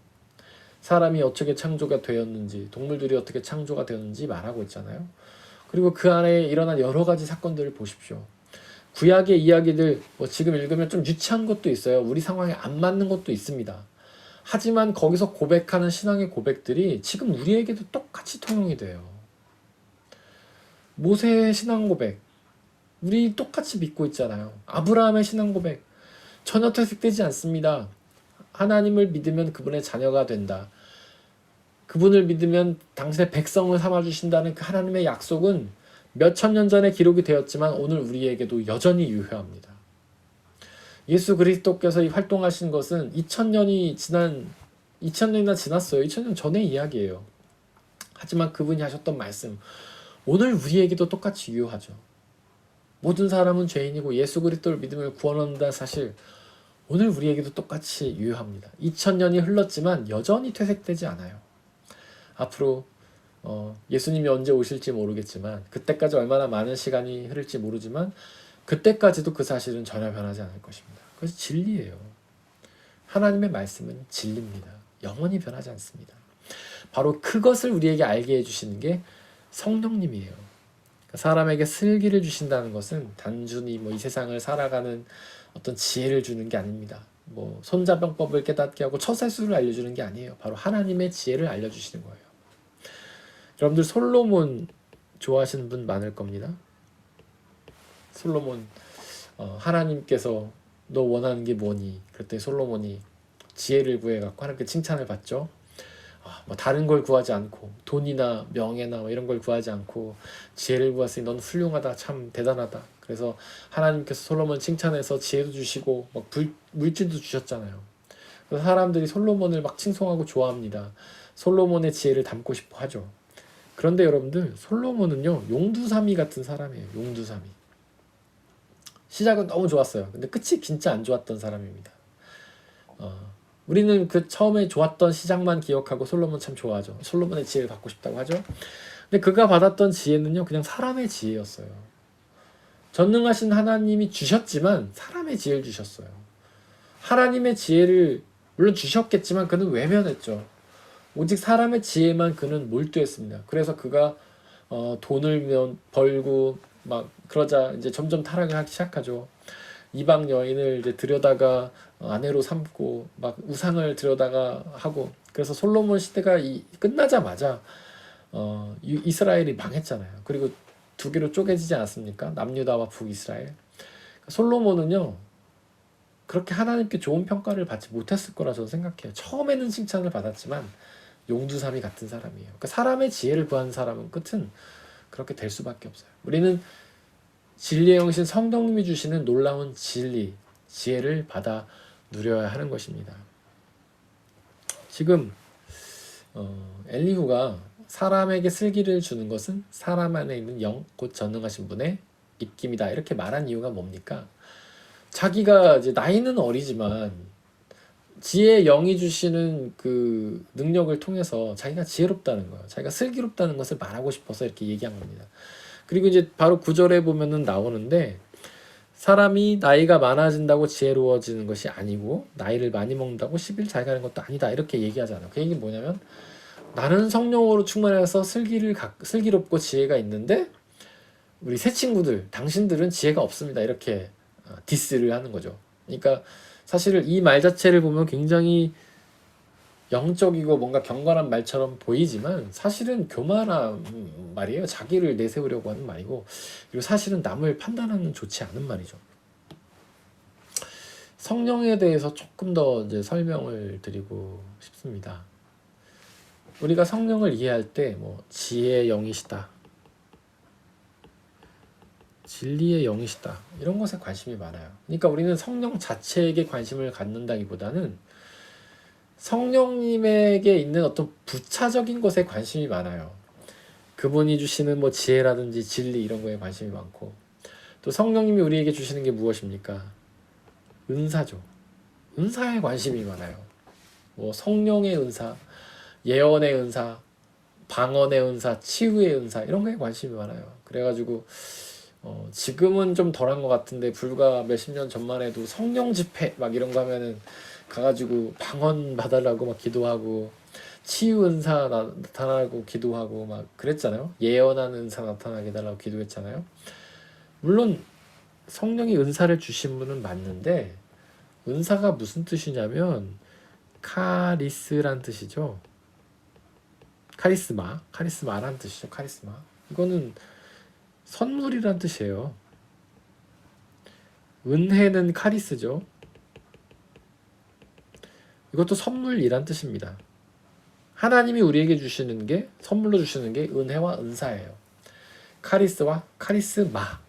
사람이 어떻게 창조가 되었는지, 동물들이 어떻게 창조가 되었는지 말하고 있잖아요. 그리고 그 안에 일어난 여러 가지 사건들을 보십시오. 구약의 이야기들 뭐 지금 읽으면 좀 유치한 것도 있어요. 우리 상황에 안 맞는 것도 있습니다. 하지만 거기서 고백하는 신앙의 고백들이 지금 우리에게도 똑같이 통용이 돼요. 모세의 신앙 고백, 우리 똑같이 믿고 있잖아요. 아브라함의 신앙 고백, 전혀 퇴색되지 않습니다. 하나님을 믿으면 그분의 자녀가 된다. 그분을 믿으면 당신의 백성을 삼아주신다는 그 하나님의 약속은 몇천 년 전에 기록이 되었지만 오늘 우리에게도 여전히 유효합니다. 예수 그리스도께서 활동하신 것은 2000년이나 지났어요. 2000년 전의 이야기예요. 하지만 그분이 하셨던 말씀, 오늘 우리에게도 똑같이 유효하죠. 모든 사람은 죄인이고 예수 그리스도를 믿으면 구원 얻는다는 사실, 오늘 우리에게도 똑같이 유효합니다. 2000년이 흘렀지만 여전히 퇴색되지 않아요. 앞으로 예수님이 언제 오실지 모르겠지만, 그때까지 얼마나 많은 시간이 흐를지 모르지만 그때까지도 그 사실은 전혀 변하지 않을 것입니다. 그래서 진리예요. 하나님의 말씀은 진리입니다. 영원히 변하지 않습니다. 바로 그것을 우리에게 알게 해주시는 게 성령님이에요. 사람에게 슬기를 주신다는 것은 단순히 이 세상을 살아가는 어떤 지혜를 주는 게 아닙니다. 손자병법을 깨닫게 하고 처세술을 알려주는 게 아니에요. 바로 하나님의 지혜를 알려주시는 거예요. 여러분들 솔로몬 좋아하시는 분 많을 겁니다. 솔로몬, 하나님께서 너 원하는 게 뭐니? 그랬더니 솔로몬이 지혜를 구해갖고 하나님께 칭찬을 받죠. 다른 걸 구하지 않고, 돈이나 명예나 이런 걸 구하지 않고 지혜를 구했으니 넌 훌륭하다, 참 대단하다. 그래서 하나님께서 솔로몬 칭찬해서 지혜도 주시고 물질도 주셨잖아요. 그래서 사람들이 솔로몬을 막 칭송하고 좋아합니다. 솔로몬의 지혜를 담고 싶어 하죠. 그런데 여러분들, 솔로몬은요 용두사미 같은 사람이에요. 용두사미. 시작은 너무 좋았어요. 근데 끝이 진짜 안 좋았던 사람입니다. 우리는 그 처음에 좋았던 시작만 기억하고 솔로몬 참 좋아하죠. 솔로몬의 지혜를 받고 싶다고 하죠. 근데 그가 받았던 지혜는요 그냥 사람의 지혜였어요. 전능하신 하나님이 주셨지만 사람의 지혜를 주셨어요. 하나님의 지혜를 물론 주셨겠지만 그는 외면했죠. 오직 사람의 지혜만 그는 몰두했습니다. 그래서 그가 돈을 벌고 막 그러자 이제 점점 타락을 하기 시작하죠. 이방 여인을 이제 들여다가 아내로 삼고 막 우상을 들여다가 하고, 그래서 솔로몬 시대가 끝나자마자 이스라엘이 망했잖아요. 그리고 두 개로 쪼개지지 않았습니까? 남유다와 북이스라엘. 솔로몬은요 그렇게 하나님께 좋은 평가를 받지 못했을 거라 저는 생각해요. 처음에는 칭찬을 받았지만 용두사미 같은 사람이에요. 그러니까 사람의 지혜를 구하는 사람은 끝은 그렇게 될 수밖에 없어요. 우리는 진리의 영이신 성령님이 주시는 놀라운 진리, 지혜를 받아 누려야 하는 것입니다. 지금 엘리후가 사람에게 슬기를 주는 것은 사람 안에 있는 영, 곧 전능하신 분의 입김이다, 이렇게 말한 이유가 뭡니까? 자기가 이제 나이는 어리지만 지혜의 영이 주시는 그 능력을 통해서 자기가 지혜롭다는 거예요. 자기가 슬기롭다는 것을 말하고 싶어서 이렇게 얘기한 겁니다. 그리고 이제 바로 9절에 보면은 나오는데, 사람이 나이가 많아진다고 지혜로워지는 것이 아니고 나이를 많이 먹는다고 10일 잘 가는 것도 아니다, 이렇게 얘기하잖아요. 그 얘기는 뭐냐면, 나는 성령으로 충만해서 슬기롭고 지혜가 있는데 우리 새 친구들, 당신들은 지혜가 없습니다, 이렇게 디스를 하는 거죠. 그러니까 사실 이 말 자체를 보면 굉장히 영적이고 뭔가 경건한 말처럼 보이지만 사실은 교만한 말이에요. 자기를 내세우려고 하는 말이고, 그리고 사실은 남을 판단하는 좋지 않은 말이죠. 성령에 대해서 조금 더 이제 설명을 드리고 싶습니다. 우리가 성령을 이해할 때 지혜의 영이시다, 진리의 영이시다, 이런 것에 관심이 많아요. 그러니까 우리는 성령 자체에게 관심을 갖는다기보다는 성령님에게 있는 어떤 부차적인 것에 관심이 많아요. 그분이 주시는 지혜라든지 진리, 이런 거에 관심이 많고, 또 성령님이 우리에게 주시는 게 무엇입니까? 은사죠. 은사에 관심이 많아요. 성령의 은사, 예언의 은사, 방언의 은사, 치유의 은사 이런 거에 관심이 많아요. 그래가지고 지금은 좀 덜한 것 같은데 불과 몇십 년 전만 해도 성령 집회 막 이런 거 하면은 가가지고 방언 받으려고 막 기도하고 치유 은사 나타나고 기도하고 막 그랬잖아요. 예언하는 은사 나타나게 해달라고 기도했잖아요. 물론 성령이 은사를 주신 분은 맞는데 은사가 무슨 뜻이냐면 카리스란 뜻이죠. 카리스마란 뜻이죠. 카리스마. 이거는 선물이란 뜻이에요. 은혜는 카리스죠. 이것도 선물이란 뜻입니다. 하나님이 우리에게 주시는 게 선물로 주시는 게 은혜와 은사예요. 카리스와 카리스마.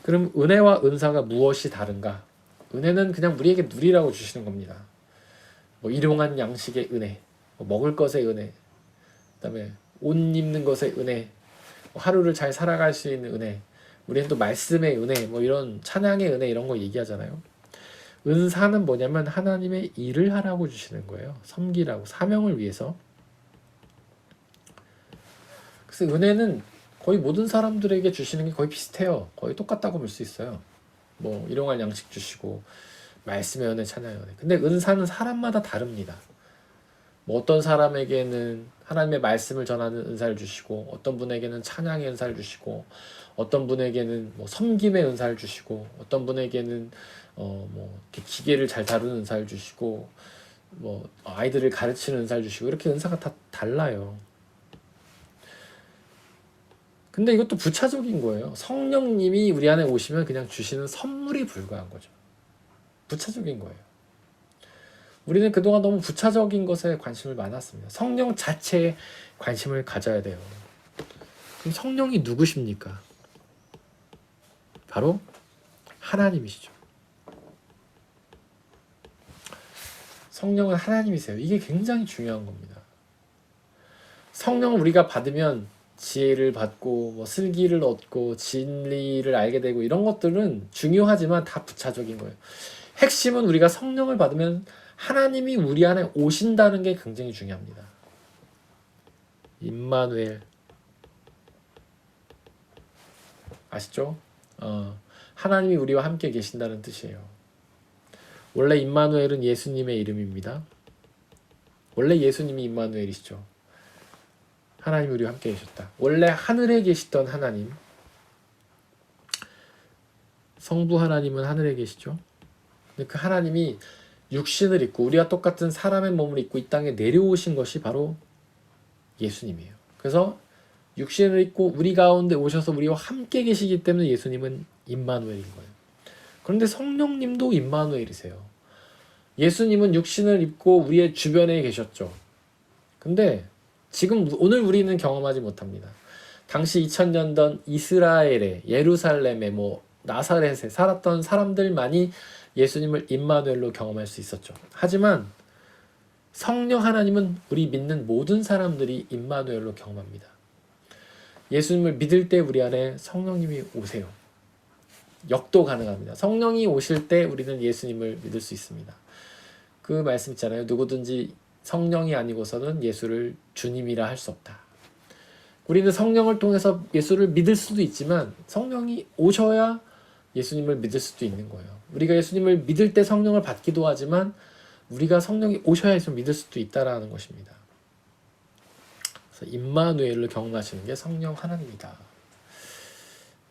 그럼 은혜와 은사가 무엇이 다른가? 은혜는 그냥 우리에게 누리라고 주시는 겁니다. 뭐 일용한 양식의 은혜, 뭐 먹을 것의 은혜, 그다음에 옷 입는 것의 은혜, 뭐 하루를 잘 살아갈 수 있는 은혜, 우리는 또 말씀의 은혜, 뭐 이런 찬양의 은혜 이런 거 얘기하잖아요. 은사는 뭐냐면 하나님의 일을 하라고 주시는 거예요. 섬기라고, 사명을 위해서. 그래서 은혜는 거의 모든 사람들에게 주시는 게 거의 비슷해요. 거의 똑같다고 볼 수 있어요. 뭐 일용할 양식 주시고 말씀의 은혜, 찬양의 은혜. 근데 은사는 사람마다 다릅니다. 뭐 어떤 사람에게는 하나님의 말씀을 전하는 은사를 주시고 어떤 분에게는 찬양의 은사를 주시고 어떤 분에게는 뭐 섬김의 은사를 주시고 어떤 분에게는 뭐 기계를 잘 다루는 은사를 주시고 뭐 아이들을 가르치는 은사를 주시고 이렇게 은사가 다 달라요. 근데 이것도 부차적인 거예요. 성령님이 우리 안에 오시면 그냥 주시는 선물이 불과한 거죠. 부차적인 거예요. 우리는 그동안 너무 부차적인 것에 관심을 많았습니다. 성령 자체에 관심을 가져야 돼요. 그럼 성령이 누구십니까? 바로 하나님이시죠. 성령은 하나님이세요. 이게 굉장히 중요한 겁니다. 성령을 우리가 받으면 지혜를 받고 뭐 슬기를 얻고 진리를 알게 되고 이런 것들은 중요하지만 다 부차적인 거예요. 핵심은 우리가 성령을 받으면 하나님이 우리 안에 오신다는 게 굉장히 중요합니다. 임마누엘 아시죠? 하나님이 우리와 함께 계신다는 뜻이에요. 원래 임마누엘은 예수님의 이름입니다. 원래 예수님이 임마누엘이시죠. 하나님이 우리와 함께 계셨다. 원래 하늘에 계시던 하나님, 성부 하나님은 하늘에 계시죠. 근데 그 하나님이 육신을 입고 우리와 똑같은 사람의 몸을 입고 이 땅에 내려오신 것이 바로 예수님이에요. 그래서 육신을 입고 우리 가운데 오셔서 우리와 함께 계시기 때문에 예수님은 임마누엘인 거예요. 그런데 성령님도 임마누엘이세요. 예수님은 육신을 입고 우리의 주변에 계셨죠. 근데 지금 오늘 우리는 경험하지 못합니다. 당시 2000년 전 이스라엘에 예루살렘에 뭐 나사렛에 살았던 사람들만이 예수님을 임마누엘로 경험할 수 있었죠. 하지만 성령 하나님은 우리 믿는 모든 사람들이 임마누엘로 경험합니다. 예수님을 믿을 때 우리 안에 성령님이 오세요. 역도 가능합니다. 성령이 오실 때 우리는 예수님을 믿을 수 있습니다. 그 말씀 있잖아요. 누구든지 성령이 아니고서는 예수를 주님이라 할 수 없다. 우리는 성령을 통해서 예수를 믿을 수도 있지만 성령이 오셔야 예수님을 믿을 수도 있는 거예요. 우리가 예수님을 믿을 때 성령을 받기도 하지만 우리가 성령이 오셔야 예수를 믿을 수도 있다라는 것입니다. 그래서 임마누엘을 경험하시는 게 성령 하나님이다.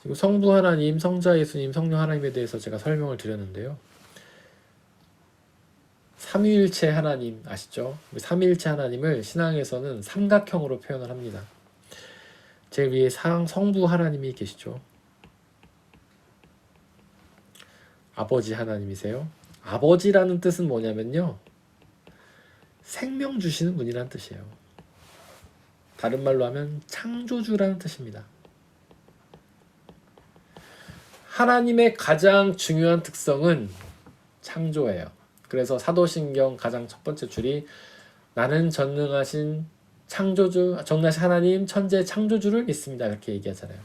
그리고 성부 하나님, 성자 예수님, 성령 하나님에 대해서 제가 설명을 드렸는데요. 삼위일체 하나님 아시죠? 삼위일체 하나님을 신앙에서는 삼각형으로 표현을 합니다. 제일 위에 성부 하나님이 계시죠. 아버지 하나님이세요. 아버지라는 뜻은 뭐냐면요. 생명 주시는 분이라는 뜻이에요. 다른 말로 하면 창조주라는 뜻입니다. 하나님의 가장 중요한 특성은 창조예요. 그래서 사도신경 가장 첫 번째 줄이 나는 전능하신 창조주, 전능하신 하나님, 천재 창조주를 믿습니다. 이렇게 얘기하잖아요.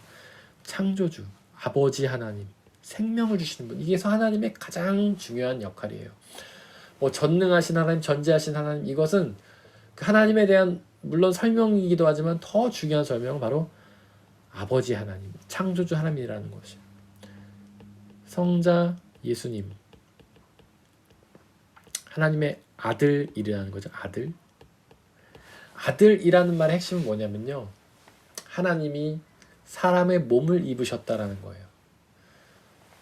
창조주, 아버지 하나님, 생명을 주시는 분. 이게 하나님의 가장 중요한 역할이에요. 뭐 전능하신 하나님, 전지하신 하나님, 이것은 그 하나님에 대한 물론 설명이기도 하지만 더 중요한 설명은 바로 아버지 하나님, 창조주 하나님이라는 것이에요. 성자 예수님, 하나님의 아들이라는 거죠. 아들. 아들이라는 말의 핵심은 뭐냐면요, 하나님이 사람의 몸을 입으셨다라는 거예요.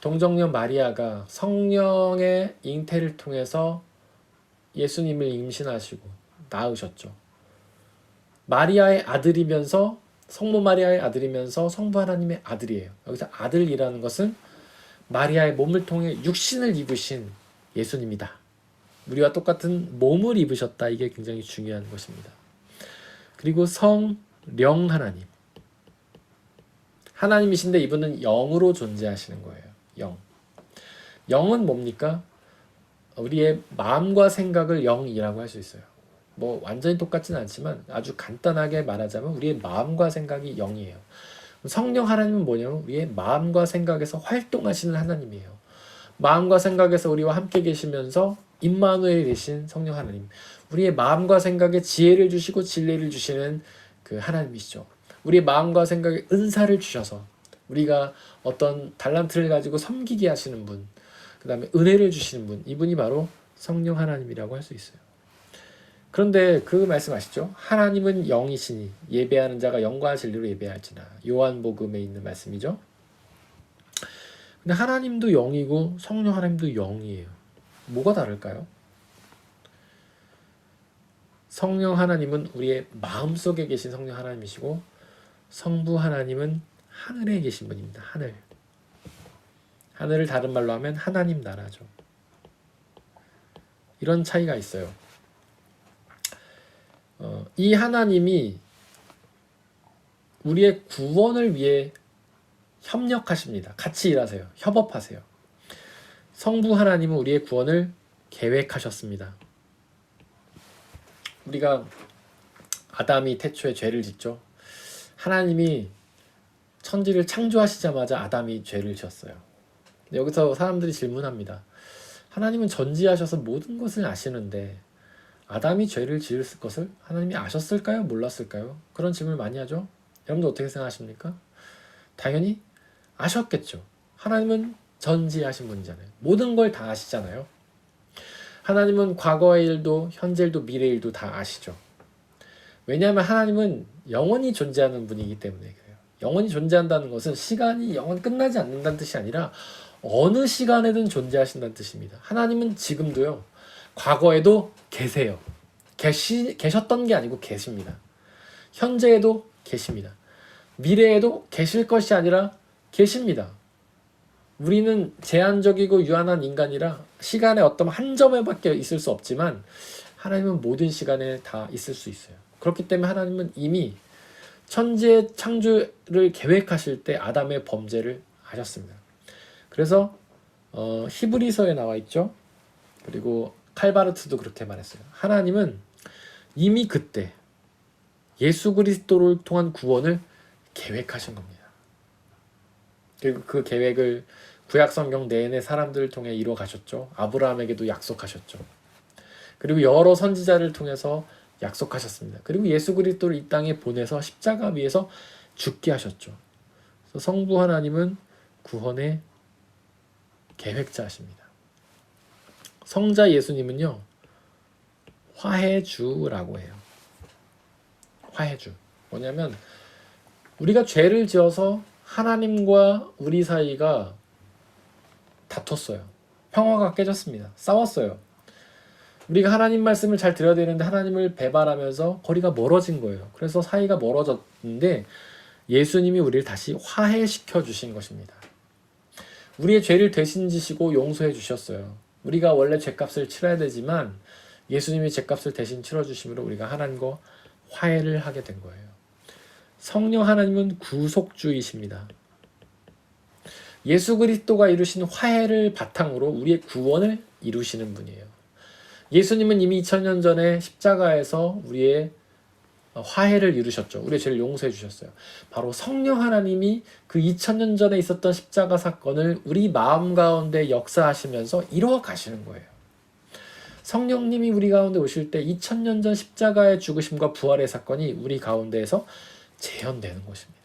동정녀 마리아가 성령의 잉태를 통해서 예수님을 임신하시고 낳으셨죠. 마리아의 아들이면서, 성모 마리아의 아들이면서 성부 하나님의 아들이에요. 여기서 아들이라는 것은 마리아의 몸을 통해 육신을 입으신 예수님이다. 우리와 똑같은 몸을 입으셨다. 이게 굉장히 중요한 것입니다. 그리고 성령 하나님, 하나님이신데 이분은 영으로 존재하시는 거예요. 영은 뭡니까? 우리의 마음과 생각을 영이라고 할 수 있어요. 뭐 완전히 똑같지는 않지만 아주 간단하게 말하자면 우리의 마음과 생각이 영이에요. 성령 하나님은 뭐냐면 우리의 마음과 생각에서 활동하시는 하나님이에요. 마음과 생각에서 우리와 함께 계시면서 임마누엘 되신 성령 하나님, 우리의 마음과 생각에 지혜를 주시고 진리를 주시는 그 하나님이시죠. 우리의 마음과 생각에 은사를 주셔서 우리가 어떤 달란트를 가지고 섬기게 하시는 분, 그 다음에 은혜를 주시는 분, 이분이 바로 성령 하나님이라고 할 수 있어요. 그런데 그 말씀 아시죠? 하나님은 영이시니 예배하는 자가 영과 진리로 예배할지나, 요한복음에 있는 말씀이죠. 근데 하나님도 영이고 성령 하나님도 영이에요. 뭐가 다를까요? 성령 하나님은 우리의 마음속에 계신 성령 하나님이시고, 성부 하나님은 하늘에 계신 분입니다. 하늘을 다른 말로 하면 하나님 나라죠. 이런 차이가 있어요. 이 하나님이 우리의 구원을 위해 협력하십니다. 같이 일하세요. 협업하세요. 성부 하나님은 우리의 구원을 계획하셨습니다. 우리가 아담이 태초에 죄를 짓죠. 하나님이 천지를 창조하시자마자 아담이 죄를 지었어요. 여기서 사람들이 질문합니다. 하나님은 전지하셔서 모든 것을 아시는데 아담이 죄를 지을 것을 하나님이 아셨을까요? 몰랐을까요? 그런 질문을 많이 하죠. 여러분들 어떻게 생각하십니까? 당연히 아셨겠죠. 하나님은 전지하신 분이잖아요. 모든 걸 다 아시잖아요. 하나님은 과거의 일도 현재 일도 미래 일도 다 아시죠. 왜냐하면 하나님은 영원히 존재하는 분이기 때문에 그래요. 영원히 존재한다는 것은 시간이 영원 끝나지 않는다는 뜻이 아니라 어느 시간에든 존재하신다는 뜻입니다. 하나님은 지금도요, 과거에도 계세요. 계셨던 게 아니고 계십니다. 현재에도 계십니다. 미래에도 계실 것이 아니라 계십니다. 우리는 제한적이고 유한한 인간이라 시간의 어떤 한 점에밖에 있을 수 없지만 하나님은 모든 시간에 다 있을 수 있어요. 그렇기 때문에 하나님은 이미 천지의 창조를 계획하실 때 아담의 범죄를 아셨습니다. 그래서 히브리서에 나와 있죠. 그리고 칼바르트도 그렇게 말했어요. 하나님은 이미 그때 예수 그리스도를 통한 구원을 계획하신 겁니다. 그리고 그 계획을 구약성경 내내 사람들을 통해 이루어 가셨죠. 아브라함에게도 약속하셨죠. 그리고 여러 선지자를 통해서 약속하셨습니다. 그리고 예수 그리스도를 이 땅에 보내서 십자가 위에서 죽게 하셨죠. 그래서 성부 하나님은 구원의 계획자십니다. 성자 예수님은요, 화해주라고 해요. 화해주. 뭐냐면 우리가 죄를 지어서 하나님과 우리 사이가 다퉜어요. 평화가 깨졌습니다. 싸웠어요. 우리가 하나님 말씀을 잘 들어야 되는데 하나님을 배반하면서 거리가 멀어진 거예요. 그래서 사이가 멀어졌는데 예수님이 우리를 다시 화해시켜 주신 것입니다. 우리의 죄를 대신 지시고 용서해 주셨어요. 우리가 원래 죄값을 치러야 되지만 예수님이 죄값을 대신 치러주심으로 우리가 하나님과 화해를 하게 된 거예요. 성령 하나님은 구속주이십니다. 예수 그리스도가 이루신 화해를 바탕으로 우리의 구원을 이루시는 분이에요. 예수님은 이미 2000년 전에 십자가에서 우리의 화해를 이루셨죠. 우리의 죄를 용서해 주셨어요. 바로 성령 하나님이 그 2000년 전에 있었던 십자가 사건을 우리 마음 가운데 역사하시면서 이루어 가시는 거예요. 성령님이 우리 가운데 오실 때 2000년 전 십자가의 죽으심과 부활의 사건이 우리 가운데에서 재현되는 것입니다.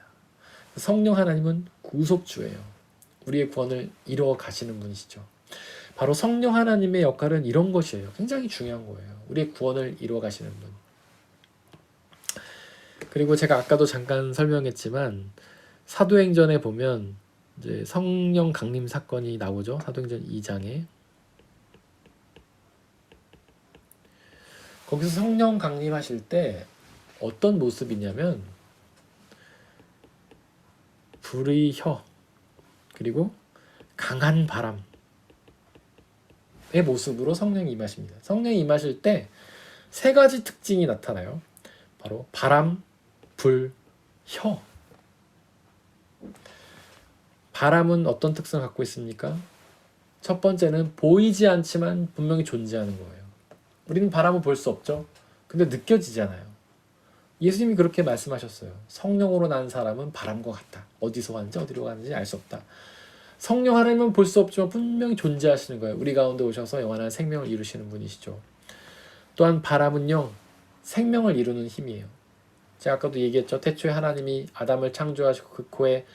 성령 하나님은 구속주예요. 우리의 구원을 이루어 가시는 분이시죠. 바로 성령 하나님의 역할은 이런 것이에요. 굉장히 중요한 거예요. 우리의 구원을 이루어 가시는 분. 그리고 제가 아까도 잠깐 설명했지만 사도행전에 보면 이제 성령 강림 사건이 나오죠. 사도행전 2장에. 거기서 성령 강림하실 때 어떤 모습이냐면 불의 혀 그리고 강한 바람의 모습으로 성령이 임하십니다. 성령이 임하실 때 세 가지 특징이 나타나요. 바로 바람, 불, 혀. 바람은 어떤 특성을 갖고 있습니까? 첫 번째는 보이지 않지만 분명히 존재하는 거예요. 우리는 바람을 볼 수 없죠. 근데 느껴지잖아요. 예수님이 그렇게 말씀하셨어요. 성령으로 난 사람은 바람과 같다. 어디서 왔는지 어디로 가는지 알 수 없다. 성령 하나님은 볼 수 없지만 분명히 존재하시는 거예요. 우리 가운데 오셔서 영원한 생명을 이루시는 분이시죠. 또한 바람은요, 생명을 이루는 힘이에요. 제가 아까도 얘기했죠. 태초에 하나님이 아담을 창조하시고 그 코에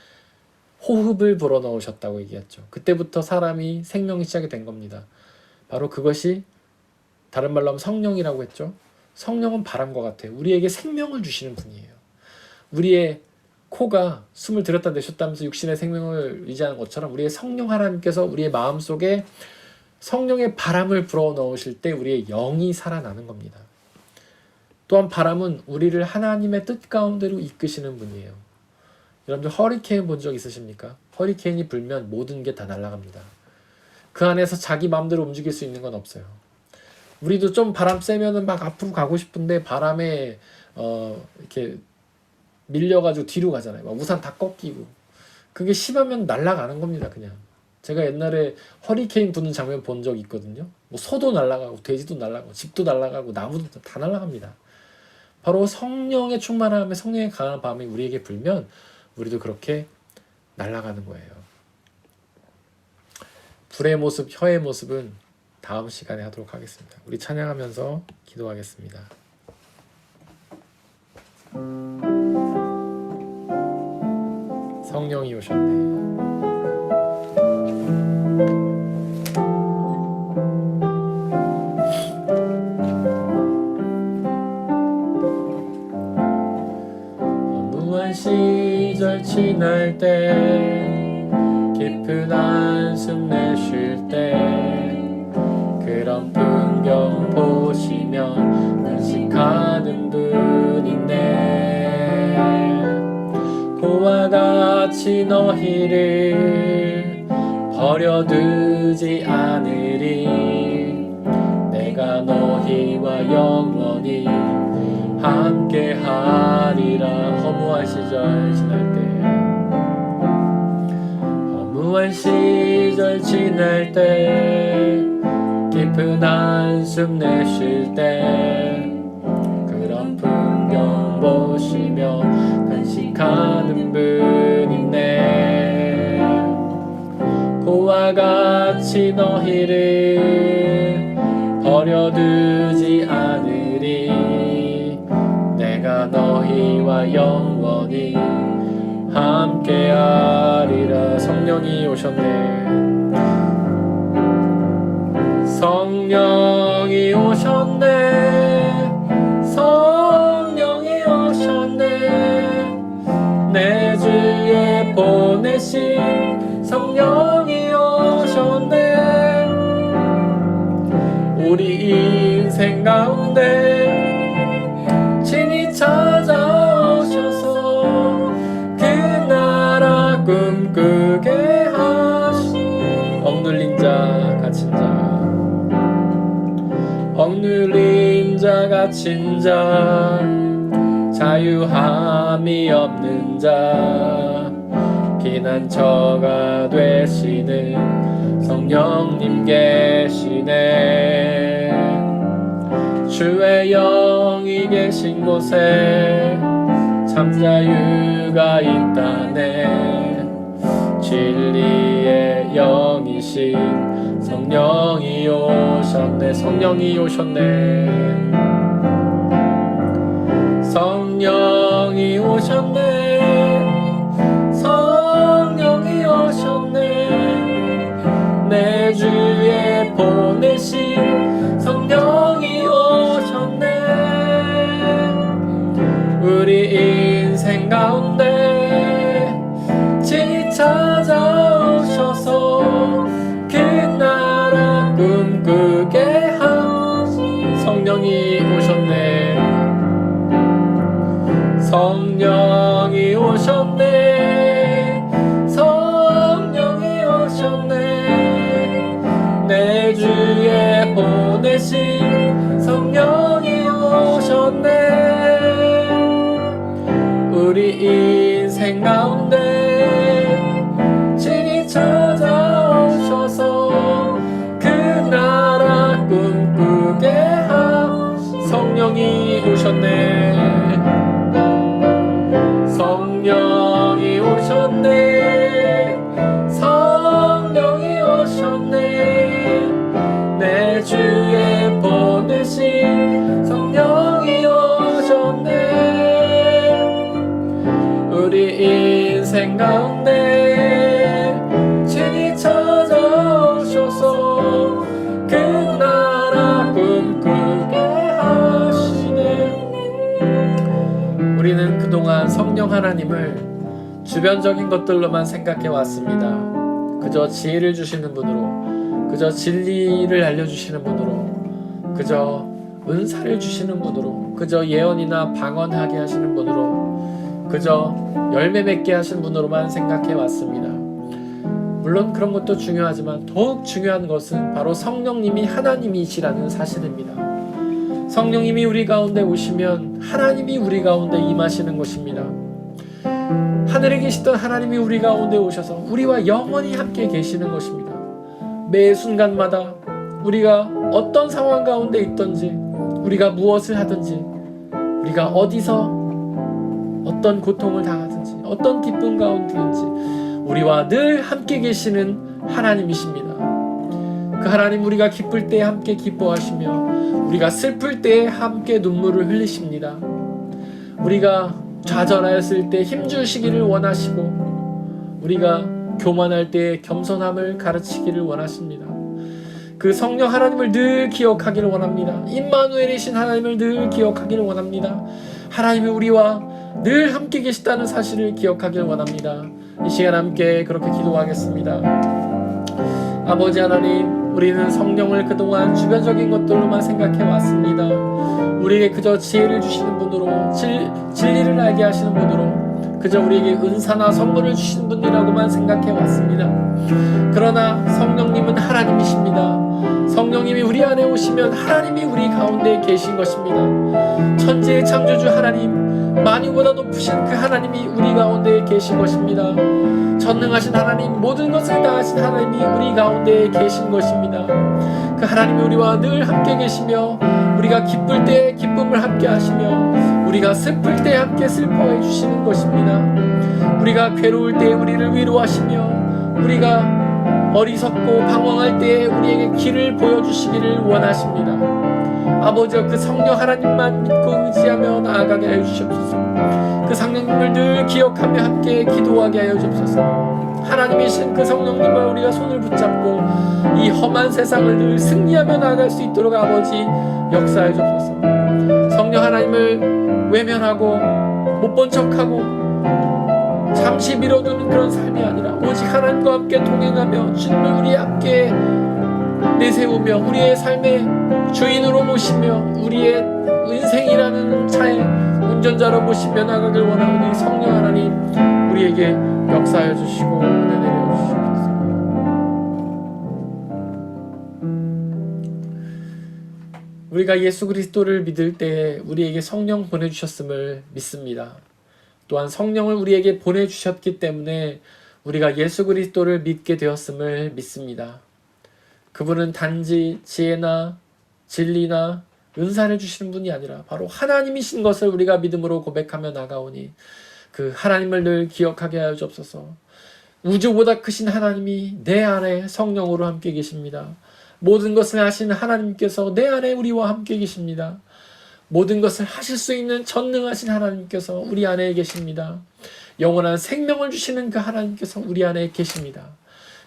호흡을 불어넣으셨다고 얘기했죠. 그때부터 사람이 생명이 시작이 된 겁니다. 바로 그것이 다른 말로 하면 성령이라고 했죠. 성령은 바람과 같아요. 우리에게 생명을 주시는 분이에요. 우리의 코가 숨을 들였다 내쉬었다 하면서 육신의 생명을 유지하는 것처럼 우리의 성령 하나님께서 우리의 마음속에 성령의 바람을 불어넣으실 때 우리의 영이 살아나는 겁니다. 또한 바람은 우리를 하나님의 뜻 가운데로 이끄시는 분이에요. 여러분들 허리케인 본 적 있으십니까? 허리케인이 불면 모든 게 다 날아갑니다. 그 안에서 자기 마음대로 움직일 수 있는 건 없어요. 우리도 좀 바람 쐬면은 막 앞으로 가고 싶은데 바람에 이렇게 밀려가지고 뒤로 가잖아요. 막 우산 다 꺾이고. 그게 심하면 날아가는 겁니다, 그냥. 제가 옛날에 허리케인 부는 장면 본 적 있거든요. 뭐 소도 날아가고 돼지도 날아가고 집도 날아가고 나무도 다 날아갑니다. 바로 성령의 충만함에 성령의 강한 바람이 우리에게 불면 우리도 그렇게 날아가는 거예요. 불의 모습, 혀의 모습은 다음 시간에 하도록 하겠습니다. 우리 찬양하면서 기도하겠습니다. 성령이 오셨네. 어무한 시절 지날 때 깊은 한숨 내쉴 때 그런 풍경 보시면 간직하는 분 있네. 고와 같이 너희를 버려두지 않으리. 내가 너희와 영원히 함께하리라. 허무한 시절 지날 때 허무한 시절 지날 때 깊은 한숨 내쉴 때 그런 풍경 보시며 간직하는 분 있네. 고와 같이 너희를 버려두지 않으리. 내가 너희와 영원히 함께하리라. 성령이 오셨네. 성령이 오셨네. 성령이 오셨네. 내 주에 보내신 성령이 오셨네. 우리 인생 가운데 친히 찾아오셔서 그 나라 꿈꾸게 하시. 억눌린 자 갇힌 자 억눌린 자 갇힌 자 자유함이 없는 자 피난처가 되시는 성령님 계시네. 주의 영이 계신 곳에 참 자유가 있다네. 진리의 영이신 성령이 오셨네. 오셨네. 성령이 오셨네. 성령이 오셨네. 성령이 오셨네. 내 주에 보내신 성령이 오셨네. 우리 인생 가운데 친히 찾아오셔서 그 나라 꿈꾸게 하신 성령이 오셨네. 성령이 오셨네. 성령이 오셨네. 내 주에 보내신 성령이 오셨네. 우리 인생 가운데 친히 찾아오셔서 그 나라 꿈꾸게 하신 성령이 오셨네. 성령이 오셨네. 성령이 오셨네. 내 주에 보내신 성령이 오셨네. 우리 인생 가운데 친히 찾아오셔서 그 나라 꿈꾸게 하시네. 우리는 그동안 성령 하나님을 주변적인 것들로만 생각해 왔습니다. 그저 지혜를 주시는 분으로, 그저 진리를 알려주시는 분으로, 그저 은사를 주시는 분으로, 그저 예언이나 방언하게 하시는 분으로, 그저 열매 맺게 하시는 분으로만 생각해 왔습니다. 물론 그런 것도 중요하지만 더욱 중요한 것은 바로 성령님이 하나님이시라는 사실입니다. 성령님이 우리 가운데 오시면 하나님이 우리 가운데 임하시는 것입니다. 하늘에 계시던 하나님이 우리 가운데 오셔서 우리와 영원히 함께 계시는 것입니다. 매 순간마다 우리가 어떤 상황 가운데 있든지, 우리가 무엇을 하든지, 우리가 어디서 어떤 고통을 당하든지, 어떤 기쁨 가운데든지 우리와 늘 함께 계시는 하나님이십니다. 그 하나님, 우리가 기쁠 때 함께 기뻐하시며 우리가 슬플 때 함께 눈물을 흘리십니다. 우리가 좌절하였을 때 힘주시기를 원하시고, 우리가 교만할 때 겸손함을 가르치기를 원하십니다. 그 성령 하나님을 늘 기억하기를 원합니다. 임마누엘이신 하나님을 늘 기억하기를 원합니다. 하나님이 우리와 늘 함께 계시다는 사실을 기억하기를 원합니다. 이 시간 함께 그렇게 기도하겠습니다. 아버지 하나님, 우리는 성령을 그동안 주변적인 것들로만 생각해 왔습니다. 우리에게 그저 지혜를 주시는 분으로, 진리를 알게 하시는 분으로, 그저 우리에게 은사나 선물을 주시는 분이라고만 생각해 왔습니다. 그러나 성령님은 하나님이십니다. 성령님이 우리 안에 오시면 하나님이 우리 가운데 계신 것입니다. 천지의 창조주 하나님, 만유보다 높으신 그 하나님이 우리 가운데 계신 것입니다. 전능하신 하나님, 모든 것을 다 하신 하나님이 우리 가운데 계신 것입니다. 그 하나님이 우리와 늘 함께 계시며, 우리가 기쁠 때 기쁨을 함께 하시며, 우리가 슬플 때 함께 슬퍼해 주시는 것입니다. 우리가 괴로울 때 우리를 위로하시며, 우리가 어리석고 방황할 때 우리에게 길을 보여주시기를 원하십니다. 아버지여, 그 성령 하나님만 믿고 의지하며 나아가게 하여 주시옵소서. 그 성령님을 늘 기억하며 함께 기도하게 하여 주옵소서. 하나님이신 그 성령님과 우리가 손을 붙잡고 이 험한 세상을 늘 승리하며 나아갈 수 있도록 아버지 역사해 주옵소서. 성령 하나님을 외면하고 못 본 척하고 잠시 미뤄두는 그런 삶이 아니라 오직 하나님과 함께 동행하며 주님을 우리 함께 내세우며 우리의 삶의 주인으로 모시며 우리의 인생이라는 차의 운전자로 모시며 나가길 원하오니, 성령 하나님 우리에게 역사하여 주시고 은혜 내려 주시옵소서. 우리가 예수 그리스도를 믿을 때 우리에게 성령 보내주셨음을 믿습니다. 또한 성령을 우리에게 보내주셨기 때문에 우리가 예수 그리스도를 믿게 되었음을 믿습니다. 그분은 단지 지혜나 진리나 은사를 주시는 분이 아니라 바로 하나님이신 것을 우리가 믿음으로 고백하며 나가오니, 그 하나님을 늘 기억하게 하여 주옵소서. 우주보다 크신 하나님이 내 안에 성령으로 함께 계십니다. 모든 것을 하시는 하나님께서 내 안에 우리와 함께 계십니다. 모든 것을 하실 수 있는 전능하신 하나님께서 우리 안에 계십니다. 영원한 생명을 주시는 그 하나님께서 우리 안에 계십니다.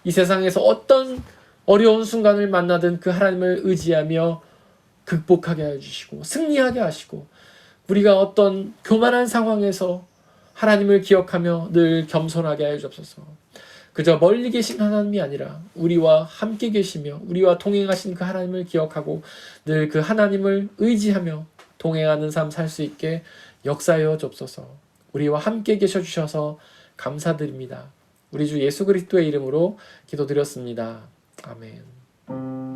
이 세상에서 어떤 어려운 순간을 만나든 그 하나님을 의지하며 극복하게 해주시고 승리하게 하시고, 우리가 어떤 교만한 상황에서 하나님을 기억하며 늘 겸손하게 하여 주옵소서. 그저 멀리 계신 하나님이 아니라 우리와 함께 계시며 우리와 동행하신 그 하나님을 기억하고 늘 그 하나님을 의지하며 동행하는 삶 살 수 있게 역사하여 주옵소서. 우리와 함께 계셔 주셔서 감사드립니다. 우리 주 예수 그리스도의 이름으로 기도드렸습니다. 아멘.